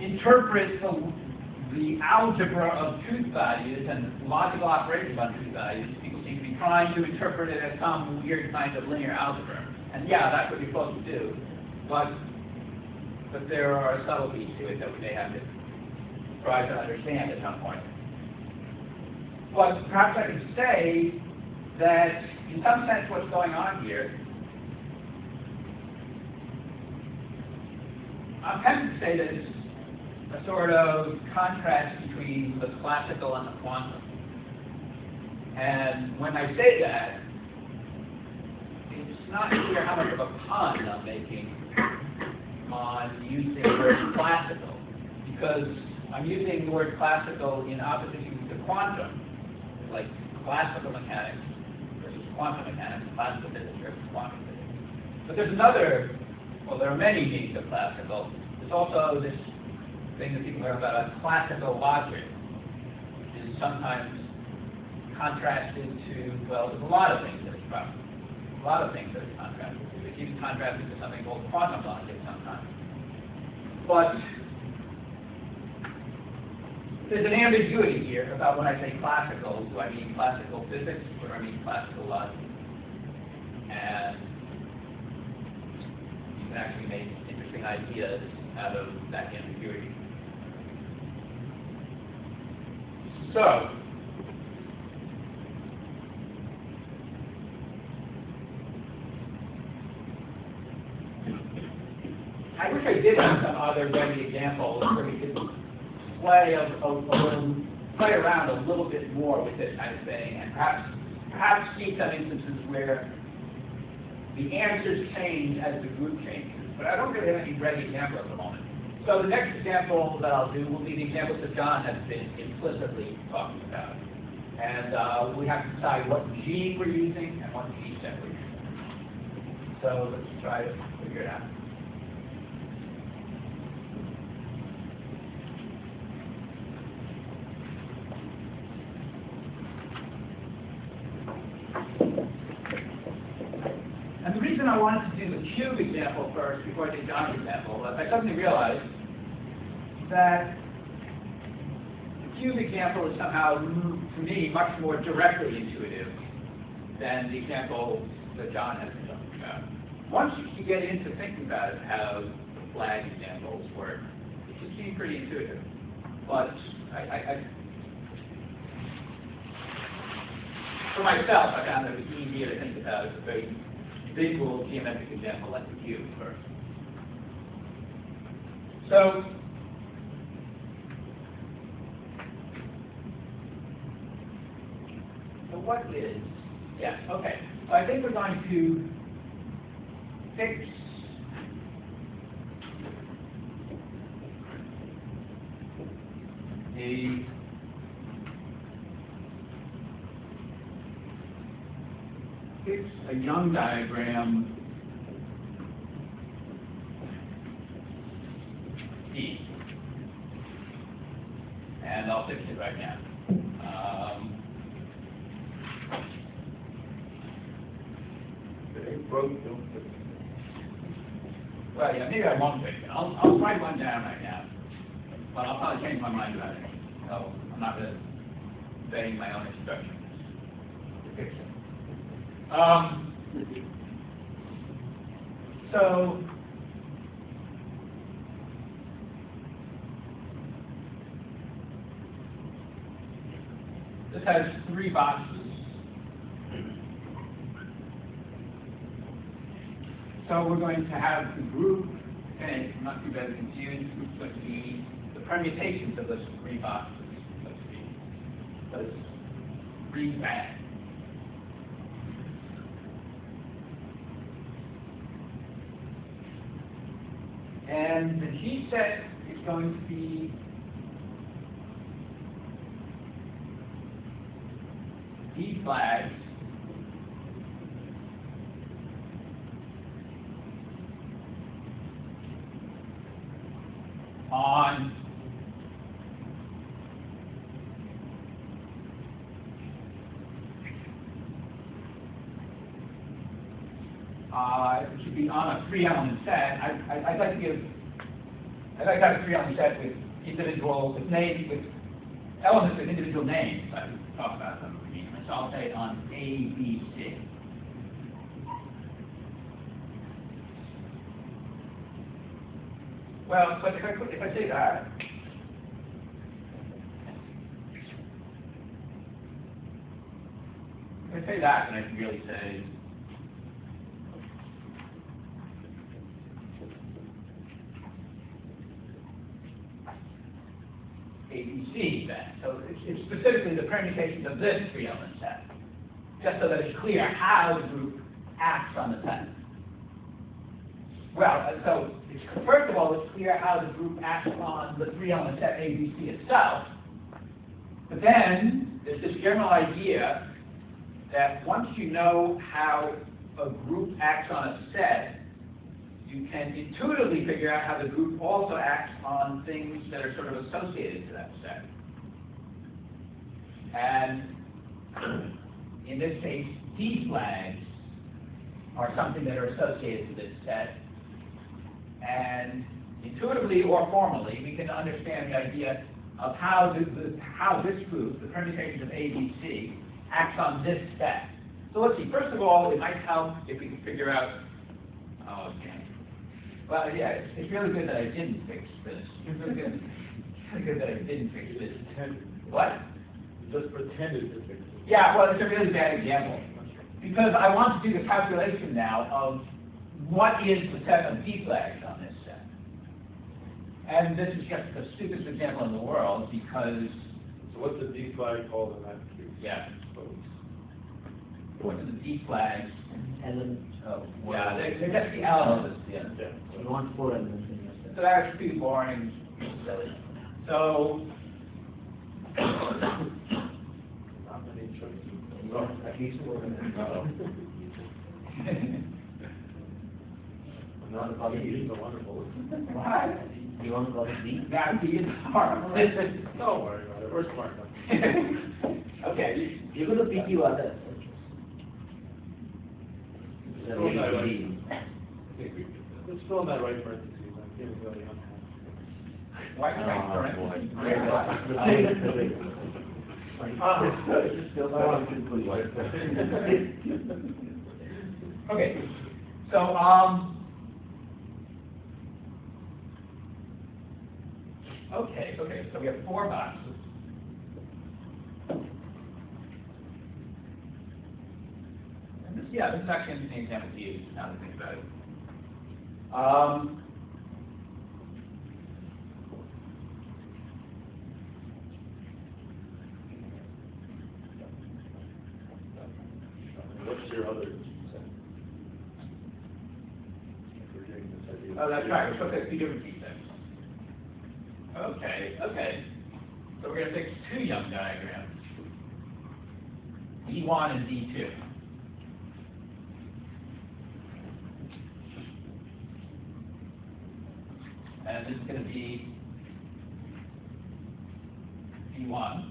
interpret the algebra of truth values and logical operations on truth values. People seem to be trying to interpret it as some weird kind of linear algebra. And yeah, that's what you're supposed to do. But there are subtleties to it that we may have to try to understand at some point. But perhaps I could say that in some sense what's going on here, I'm tempted to say that it's a sort of contrast between the classical and the quantum. And when I say that, it's not clear how much of a pun I'm making on using the word classical, because I'm using the word classical in opposition to quantum, like classical mechanics versus quantum mechanics, classical physics versus quantum physics. But there's another, well, there are many meanings of classical. There's also this thing that people learn about classical logic, which is sometimes contrasted to, well, there's a lot of things that it's about. A lot of things that it's contrasted to. It's even contrasted to something called quantum logic sometimes. But there's an ambiguity here about when I say classical. Do I mean classical physics or do I mean classical logic? And you can actually make interesting ideas out of that ambiguity. So, I wish I did have some other ready examples where we could play play around a little bit more with this kind of thing, and perhaps see some instances where the answers change as the group changes. But I don't really have any ready examples at the moment. So the next example that I'll do will be the examples that John has been implicitly talking about. And we have to decide what G we're using and what G set we're using. So let's try to figure it out. And the reason I wanted to do the cube example first before I did John's example was I suddenly realized that the cube example is somehow, to me, much more directly intuitive than the example that John has been talking about. Once you get into thinking about it, how the flag examples work, it can seem pretty intuitive. But for myself, I found that it was easier to think about as a very visual geometric example like the cube first. So, what is, yeah, okay. So I think we're going to fix a Young diagram I'll fix it right now. If it broke, don't fix it. Well, yeah, maybe I won't fix it. I'll write one down right now. But I'll probably change my mind about it. So I'm not really obeying my own instructions to fix it. So this has 3 boxes. So we're going to have the group, okay, not too bad confused, the group's going to be the permutations of those 3 boxes, let's see, those 3 bags. And the G set is going to be D flags on it should be on a 3-element set. I'd like to have a 3-element set with names, with elements with individual names. I can talk about them. So I'll say on A, B, C. Well, but if I say that, then I can really say ABC then. So it's specifically the permutations of this 3-element set, just so that it's clear how the group acts on the set. Well, so first of all, it's clear how the group acts on the 3-element set ABC itself. But then there's this general idea that once you know how a group acts on a set, you can intuitively figure out how the group also acts on things that are sort of associated to that set. And in this case, D flags are something that are associated to this set. And intuitively or formally, we can understand the idea of how this group, the permutations of A, B, C, acts on this set. So let's see. First of all, it might help if we can figure out. Oh, okay. Well, yeah, it's really good that I didn't fix this. It's really good that I didn't fix this. What? Just pretended to fix it. Yeah, well, it's a really bad example. Because I want to do the calculation now of what is the set of D flags on this set. And this is just the stupidest example in the world because... So what's the D flag called in that case? Yeah. What are the D flags? Elements. Oh, yeah, they're just the elements. Yeah. You want 4 elements in your set. So that's too boring. Silly. So... Not many choices. You want at least 4 elements. Not a problem. It's so wonderful. What? You want to call it D? That is horrible. Don't worry about it. We're smart enough. Okay. You're going to pick you others. It's still not right. It's still not right parentheses. I'm feeling really unhappy. Why can I correct? Okay. So, okay, so we have 4 boxes. And this, yeah, this is actually an interesting example to use, now that I think about it. What's your other set? We're getting this idea. Oh, that's right, we're supposed to have 2 different G sets. Okay. So we're going to fix 2 Young diagrams, D1 and D2. And this is going to be D1.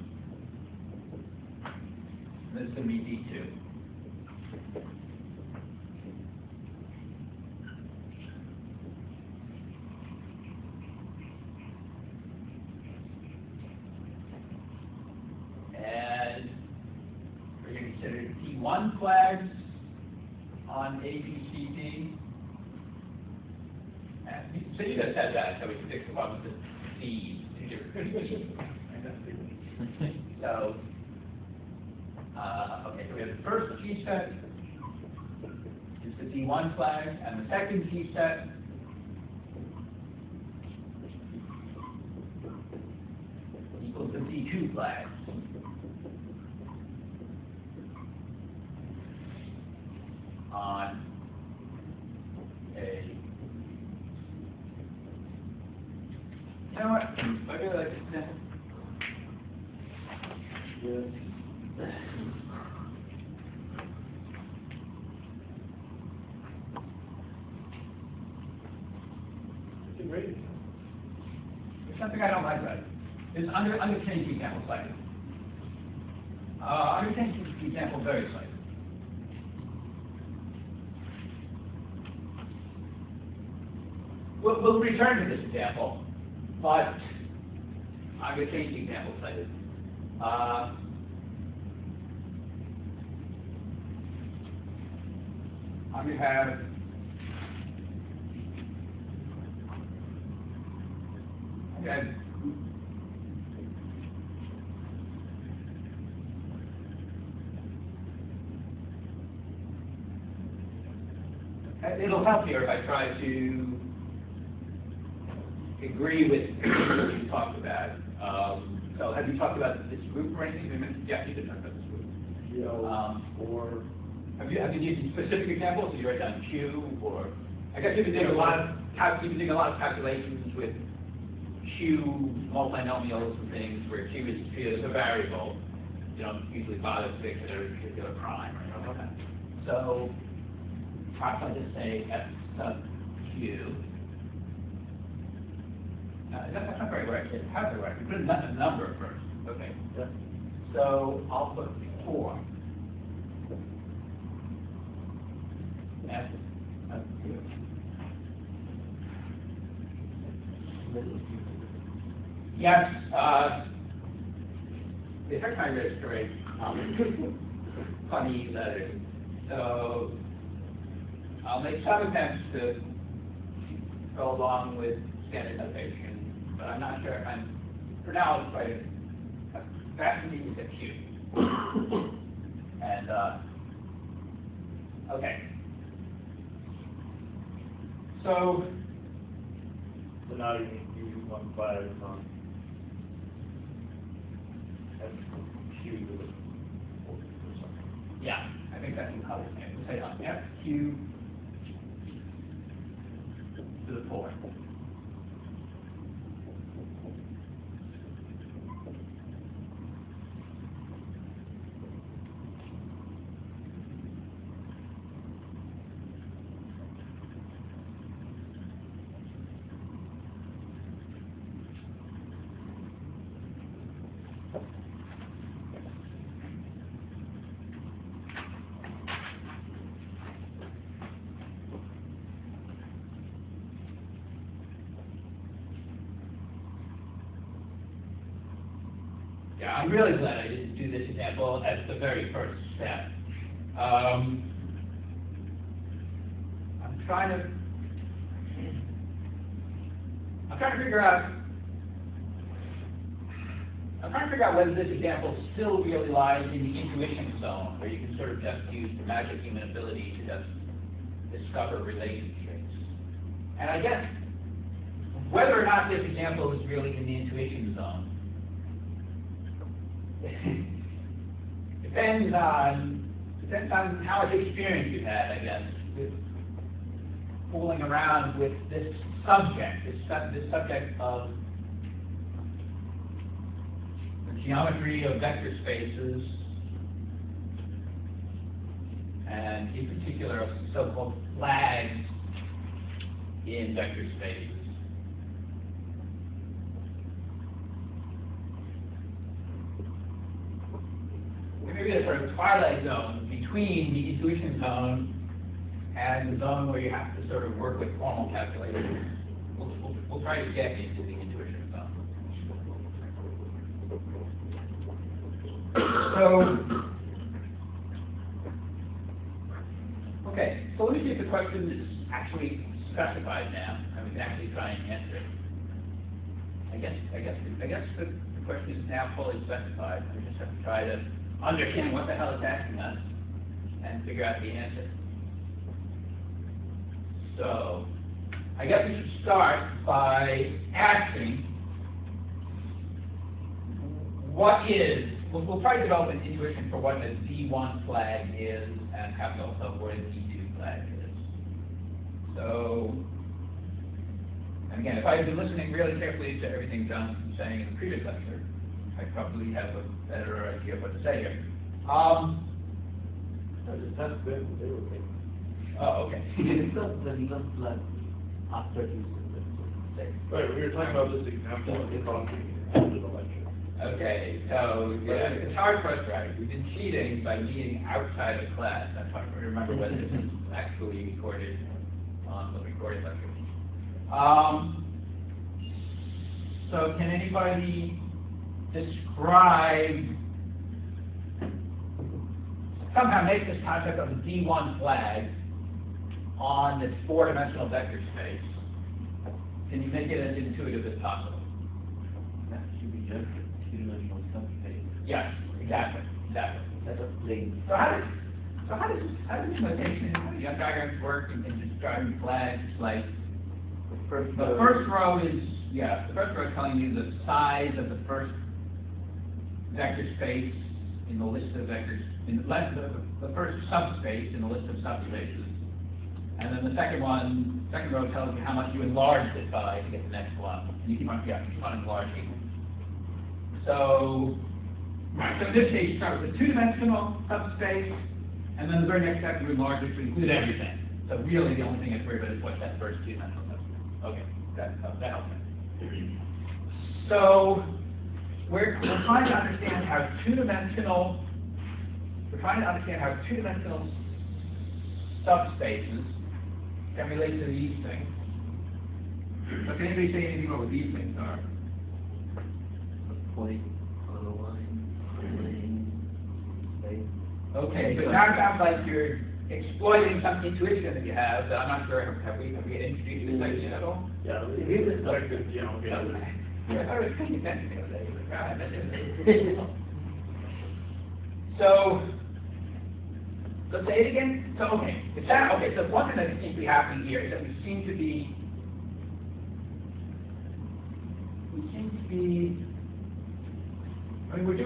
This is going to be D2. And we're going to consider D1 flags on ABCD. So you just said that, so we can fix the problem with the D. So, okay, so we have the first key set is the D1 flag, and the second key set equals the D2 flag. On a, you know what, I really like this example. Great. There's something I don't like about it. It's understands the example slightly. Understands the example very slightly. We'll return to this example, but I'm going to change the example slightly. I'm going to have it'll help here if I try to agree with what you talked about. So have you talked about this group or anything? Yeah, you did talk about this group. Or have you used specific examples? Did you write down Q, or I guess you've been doing a lot of calculations with Q multinomials and things where Q is treated as a variable. You don't usually bother to fix it at a particular prime or anything like that. So perhaps I just say F sub Q. That's not very right. It has a right. We put a number first. Okay. yeah. So I'll put 4. F sub Q. Yes, the Hecke is great. Funny letters. So I'll make some attempts to go along with standard notation, but I'm not sure if I'm, for now, it's quite that to me is a Q. And, okay. So now you can use 1 flag on FQ to the 4 or something. yeah, I think that's how to say it. We'll say on FQ to the 4. Yeah, I'm really glad I didn't do this example at the very first step. I'm trying to figure out whether this example still really lies in the intuition zone, where you can sort of just use the magic human ability to just discover relationships. And I guess whether or not this example is really in the intuition zone depends on how much experience you've had, I guess, with fooling around with this subject, this subject of the geometry of vector spaces, and in particular of so-called flags in vector spaces. sort of twilight zone between the intuition zone and the zone where you have to sort of work with formal calculations. We'll try to get into the intuition zone. Okay, so let me see if the question is actually specified now, and we can actually try and answer it. I guess the question is now fully specified. We just have to try to understand what the hell it's asking us and figure out the answer. So, I guess we should start by asking what is, we'll try to develop an intuition for what a D1 flag is and have also what a D2 flag is. So, and again, if I had been listening really carefully to everything John's been saying in the previous lecture, I probably have a better idea of what to say here. That's good, they were making. Oh, okay. It's the D1 flag after you say. Right, we were talking about this example of the talking after the lecture. Okay, so yeah, it's hard for us, right? We've been cheating by meeting outside of class. I'm trying to remember whether this is actually recorded on the recorded lecture. So can anybody describe, somehow make this concept of a D1 flag on this four-dimensional vector space? Can you make it as intuitive as possible? That should be just two-dimensional subspace. Yes, exactly. That's a plane. So how does this notation, how do your diagrams work in describing flags? Like the first row is telling you the size of the first vector space in the list of vectors, the first subspace in the list of subspaces. And then the second row tells you how much you enlarge it by to get the next one. And you keep on enlarging. So in this case, you start with a two-dimensional subspace, and then the very next step you enlarge it to include everything. So really the only thing that's worried about is what's that first two-dimensional subspace. Okay, that helps me. So we're trying to understand how two-dimensional subspaces can relate to these things. So can anybody say anything about what these things are? A point on a line, space. Okay, so now it sounds like you're exploiting some intuition that you have that I'm not sure, have we introduced this idea at all? Yeah, it is like this, you know, I was paying attention the other day. So, let's say it again. So, okay, so one thing that seems to be happening here is that we seem to be, I mean, we're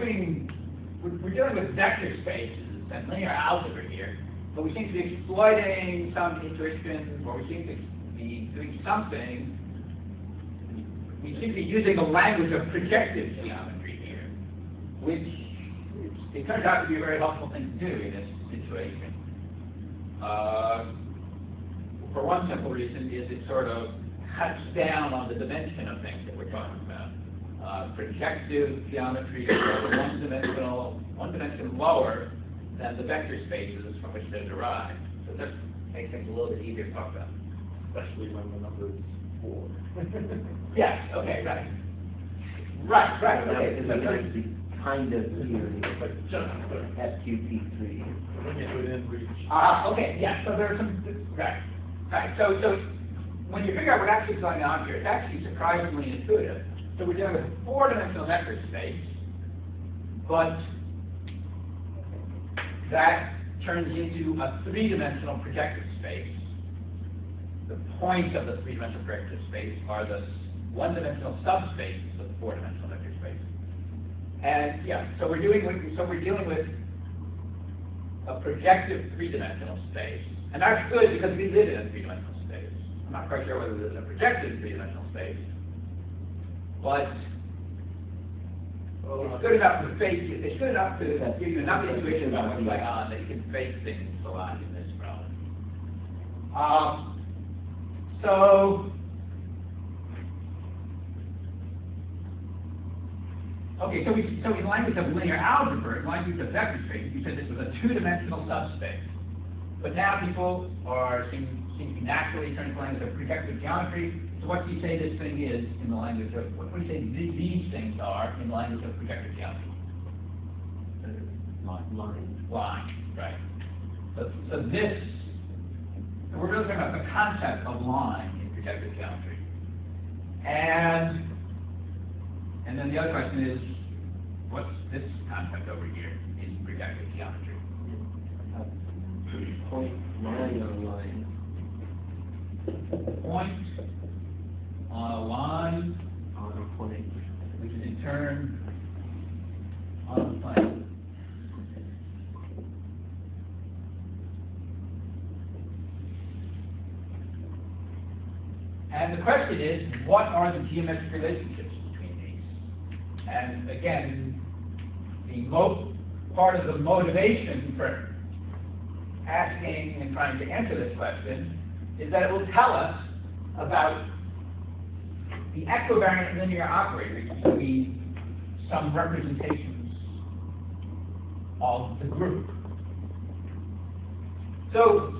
dealing with vector spaces and linear algebra here, but we seem to be exploiting some intuition, or we seem to be doing something. We seem to be using the language of projective geometry here, which it turns out to be a very helpful thing to do in this situation. For one simple reason is it sort of cuts down on the dimension of things that we're talking about. Projective geometry is one dimension lower than the vector spaces from which they're derived. So that makes things a little bit easier to talk about. especially when the number is 4. Yes, okay, right. Right, okay. It's actually kind of here, But just FQP3. when you're within reach. Okay, yeah, so there are some, right. So when you figure out what actually is going on here, it's actually surprisingly intuitive. So we're dealing with a 4-dimensional vector space, but that turns into a 3-dimensional projective space. The points of the 3-dimensional projective space are the 1-dimensional subspaces of the 4-dimensional vector space. And yeah, so we're dealing with a projective 3-dimensional space, and that's good because we live in a 3-dimensional space. I'm not quite sure whether we live in a projective 3-dimensional space, but it's good enough to face it. It's good enough to give you enough intuition about what's going on that you can face things a lot in this problem. Okay, so in language of linear algebra, in language of vector space, we said this was a two-dimensional subspace. But now people seem to be naturally turning to language of projective geometry. So what do you say this thing is in the language of, what do you say these things are in the language of projective geometry? Line, right. So this, we're really talking about the concept of line in projective geometry. And then the other question is, what's this concept over here in projective geometry? Point line on line. Point on a line On a point. which is in turn on a plane. And the question is, what are the geometric relationships between these? And again, part of the motivation for asking and trying to answer this question is that it will tell us about the equivariant linear operators between some representations of the group. So,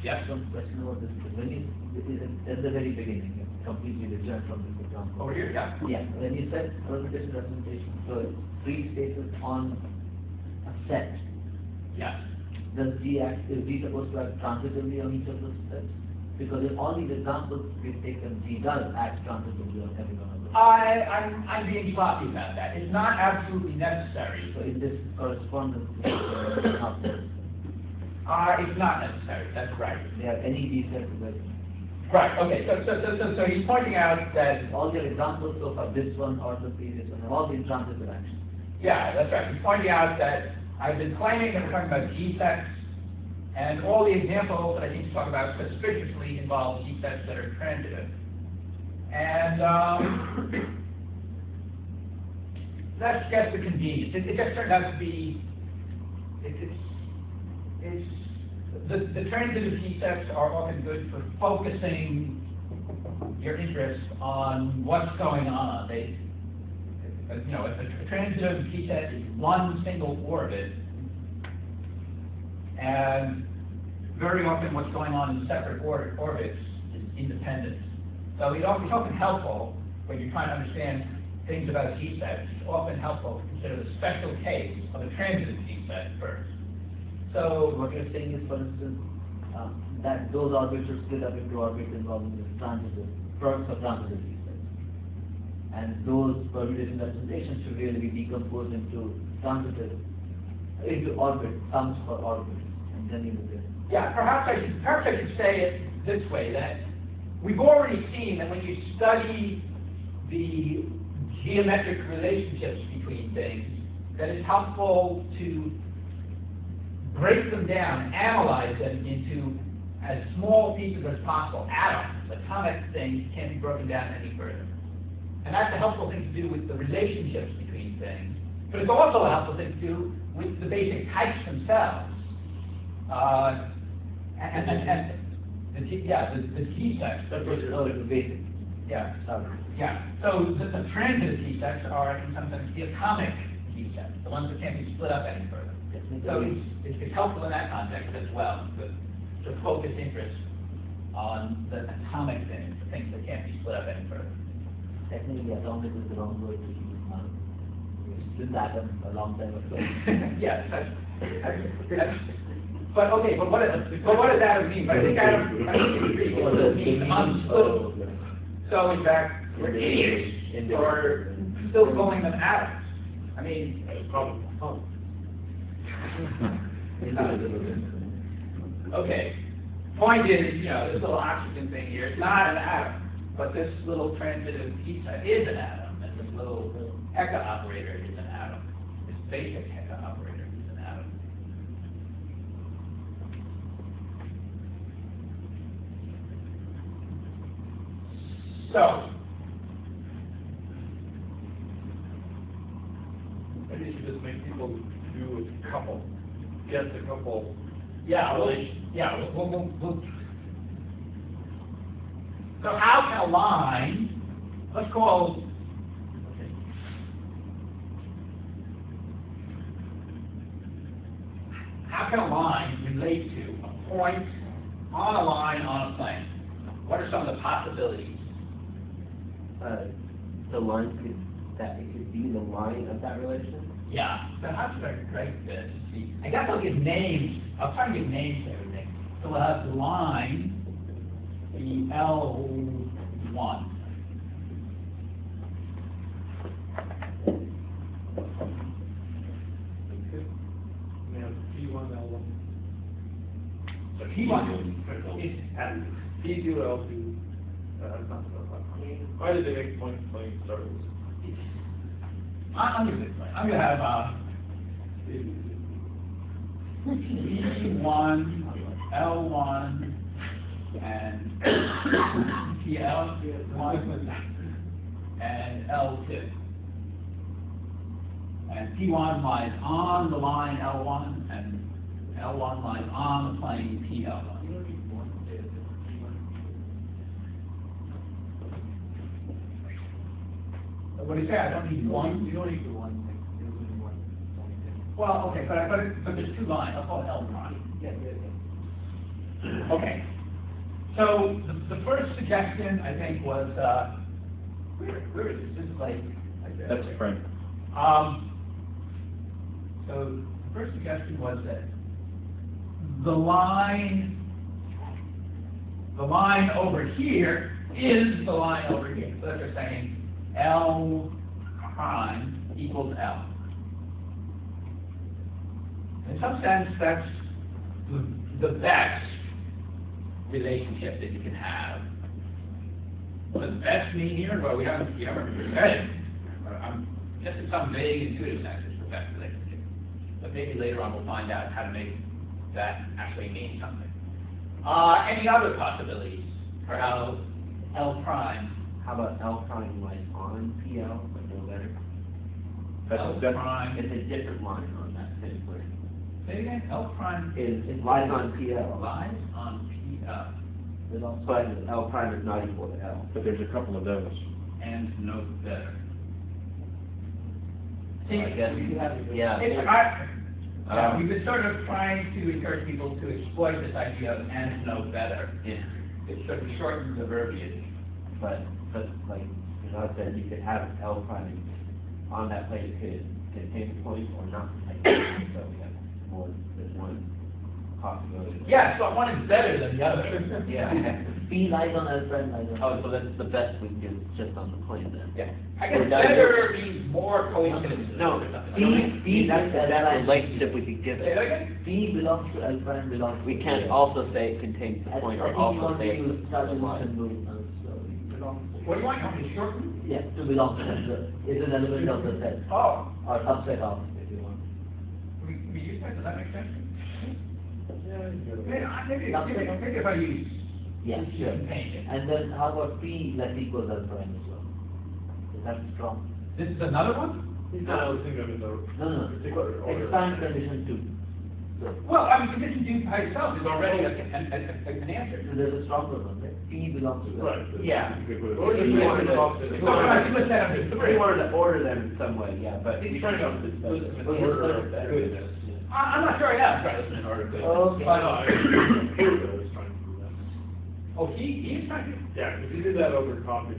yes? One question about this. When you, at the very beginning, completely different from this example. Over here, yeah. Yeah, when you said permutation representation, so it's three spaces on a set. Yes. Is G supposed to act transitively on each of those sets? Because in all these examples we've taken, G does act transitively on every one of those. I'm being sloppy about that. It's not absolutely necessary. So in this correspondence, not this. It's not necessary. That's right. They have any G sets with Right. Okay. So he's pointing out that all your examples so far, this one or the previous one, have all been transitive actions. yeah, that's right. He's pointing out that I've been claiming that we're talking about G sets, and all the examples that I need to talk about suspiciously involve G sets that are transitive. And that's just the convenience. It just turned out to be, the transitive G sets are often good for focusing your interest on what's going on. You know, if a transitive G set is one single orbit, and very often what's going on in separate orbits is independent. So it's often helpful when you're trying to understand things about G sets. It's often helpful to consider the special case of a transitive G set first. So what you're saying is, for instance, that those orbits are split up into orbits involving this transitive, products of transitive G sets. And those permutation representations should really be decomposed into orbits, sums for orbits, and then you look at it. yeah, perhaps I should say it this way, that we've already seen that when you study the geometric relationships between things, that it's helpful to break them down, analyze them into as small pieces as possible. Atoms, atomic things, can't be broken down any further. And that's a helpful thing to do with the relationships between things. But it's also a helpful thing to do with the basic types themselves. The G sets. The basic. Yeah. Yeah. So the transitive G sets are, in some sense, the atomic G sets, the ones that can't be split up any further. So it's helpful in that context as well to focus interest on the atomic things, the things that can't be split up any further. Technically, atomic is the wrong word to use now. We split atom a long time ago. Yes. But okay, but what does atom mean? But I think it's pretty clear that it means unsplit. So in fact, we're idiots for still calling them atoms. I mean, okay. Point is, you know, this little oxygen thing here, it's not an atom, but this little transitive G set is an atom, and this little Heka operator is an atom. This basic Heka operator is an atom. So, Maybe you should just make people do a couple, guess a couple. yeah, we'll, so how can a line, let's call, can a line relate to a point on a line on a plane? What are some of the possibilities? The line could, that it could be the line of that relation? Yeah, so how should I write this? See, I guess I'll give names. I'll try to give names to everything. So we'll have the line be L1. So P1 is P2, L2, that's not so fun. Why did they make point plane start with? I'm going to have P1, L1, and PL1 and L2. And P1 lies on the line L1, and L1 lies on the plane PL1. What do you say? I don't need one? You don't need the one. Well, okay, but there's two lines. I'll call it L prime. Okay. So the first suggestion, I think, was where is this? This is like this. That's the frame. So the first suggestion was that the line over here is the line over here. So they're saying L prime equals L. In some sense, that's the best relationship that you can have. What does best mean here? Well, we haven't said it. I'm just in some vague intuitive sense, it's the best relationship. But maybe later on we'll find out how to make that actually mean something. Any other possibilities for how L prime? How about L prime lies on PL, but no better? L prime It's a different line on that same plane. Say it again. L prime It lies on PL. lies on PL. But L prime is not equal to L. But there's a couple of those. And no better. I guess, yeah. We've been sort of trying to encourage people to exploit this idea of and no better. Yeah. It sort of shortens the verbiage. But like, you know, said you could have L prime on that plane, could contain the point or not contain the point. So we have more than one possibility. Yeah, so one is better than the other. Yeah. P lies on L prime lies on. Oh, so that's the best we can do, just on the plane then. Yeah. I guess better means more coincidence. No, P that's the L best prime. relationship we could give Say it. that again? P belongs to L prime belongs to. We can't also say it contains the At point, I or think you also want say to it's start the with line. symbol, so it belongs. What do you want? You want me to shorten? Yes, to belong to it's an element of the set, Oh, or subset of, if you want. we use that, does that make sense? Yeah, you go. Maybe if I use Yeah, sure. contain. And then how about P less equals L prime as well? Is that strong? This is another one? No, I was thinking of it No, in particular order. expand condition two. So, Well, I mean, condition two by itself is already an answer. so there's a stronger one, right? P belongs to L. Right. Yeah. You could put it- Or if you wanted to- So I put that under If three. we wanted to order them in some way, yeah, but. He's trying to listen in order of goodness. I'm not sure I am trying to listen in order to. Okay. But, I was trying to do that. oh, he's trying to. Yeah, because he did that over coffee.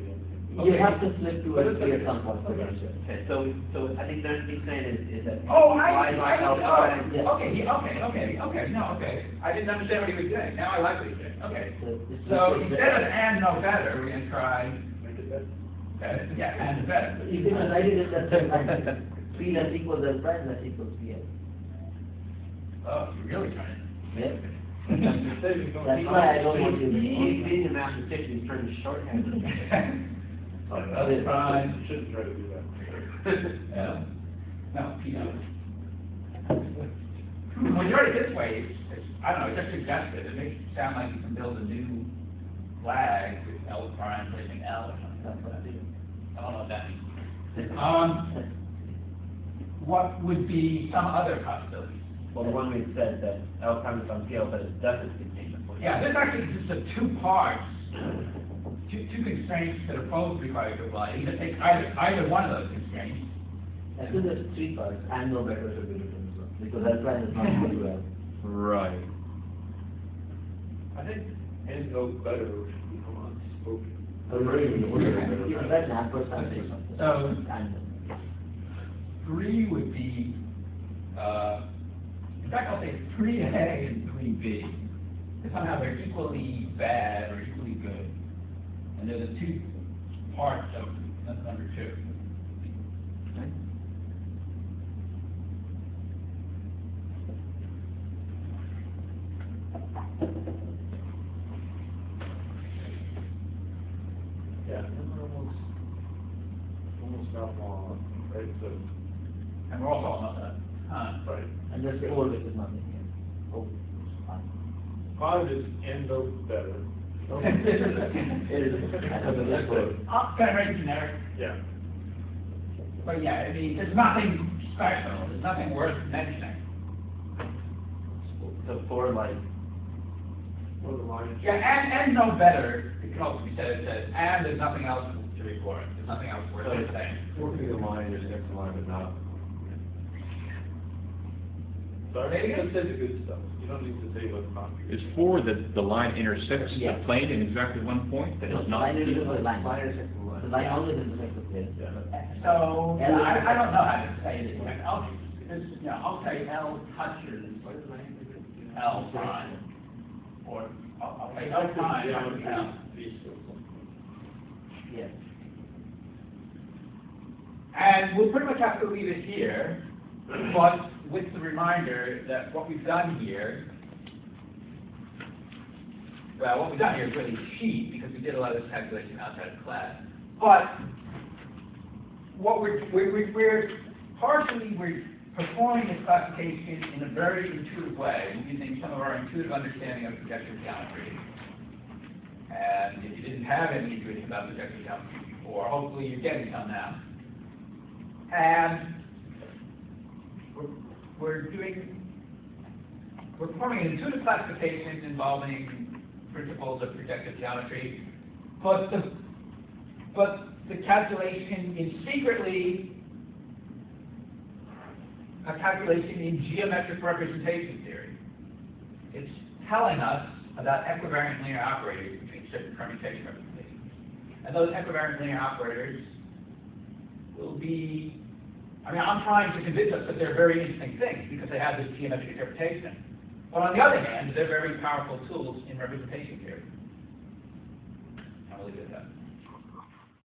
You have to flip to a three at some point. Okay, so I think that's what he's saying is that. Oh, lies on L prime. Yeah. okay, I didn't understand what he was doing. Now I like what he's doing. Okay. It's So just- instead of and no better, we're going to try Make it better. better. Yeah, and better. You can write it in that same line. P less equals L prime less equals PL. Oh, you're really trying. Yeah. You're saving so much That's why I don't want to. He's being a mathematician, he's trying to shorthand. Other prime. You shouldn't try to do that. Yeah. No, PL. When you write it this way, I don't know, it's just suggestive. It makes it sound like you can build a new flag with L prime placing L or something. I don't know what that means. What would be some other possibilities? Well, the one we said that L prime is on PL, but it doesn't contain the point. Yeah, this actually consists of two parts, two constraints that are both required to apply. You can take either one of those constraints. I think there's three parts, and no better should be written as well, because L prime is not equal to L. Right. I think and no better should become unspoken. Even that's an ampersand. So- And 3 would be, in fact, I'll say 3A and 3B. Because somehow they're equally bad or equally good. And they're the two parts of number 2. Yeah, and we're almost not long, right? So, And we're also on right. and there's 4 which is nothing here. Oh, fine. 5 is and no better. It is. That's 4. kind of very generic. Yeah. But yeah, I mean, there's nothing special. There's nothing worth mentioning. So 4 like. Or the line. Yeah, and no better, it can also be said, it says, and there's nothing else to report. There's nothing else worth saying. Working the line is next line, but not. Sorry, Say it again? just say the good stuff. You don't need to say what's not good. Is 4 that the line intersects Yeah. the plane in exactly one point? That is not. Line is the line. Line intersects the line. The line always intersects the plane. So, I don't know how to say it. I'll say L touches L prime. Or I'll say L prime touches L. Yes. And we'll pretty much have to leave it here, but with the reminder that what we've done here, well, what we've done here is really cheap because we did a lot of this calculation outside of class. But what we're performing this classification in a very intuitive way, using some of our intuitive understanding of projective geometry. And if you didn't have any intuition about projective geometry before, hopefully you're getting some now. And we're performing an intuitive classification involving principles of projective geometry, but the calculation is secretly a calculation in geometric representation theory. It's telling us about equivariant linear operators between certain permutation representations. And those equivariant linear operators will be, I'm trying to convince us that they're very interesting things because they have this geometric interpretation. But on the other hand, they're very powerful tools in representation theory. I'll leave it at that.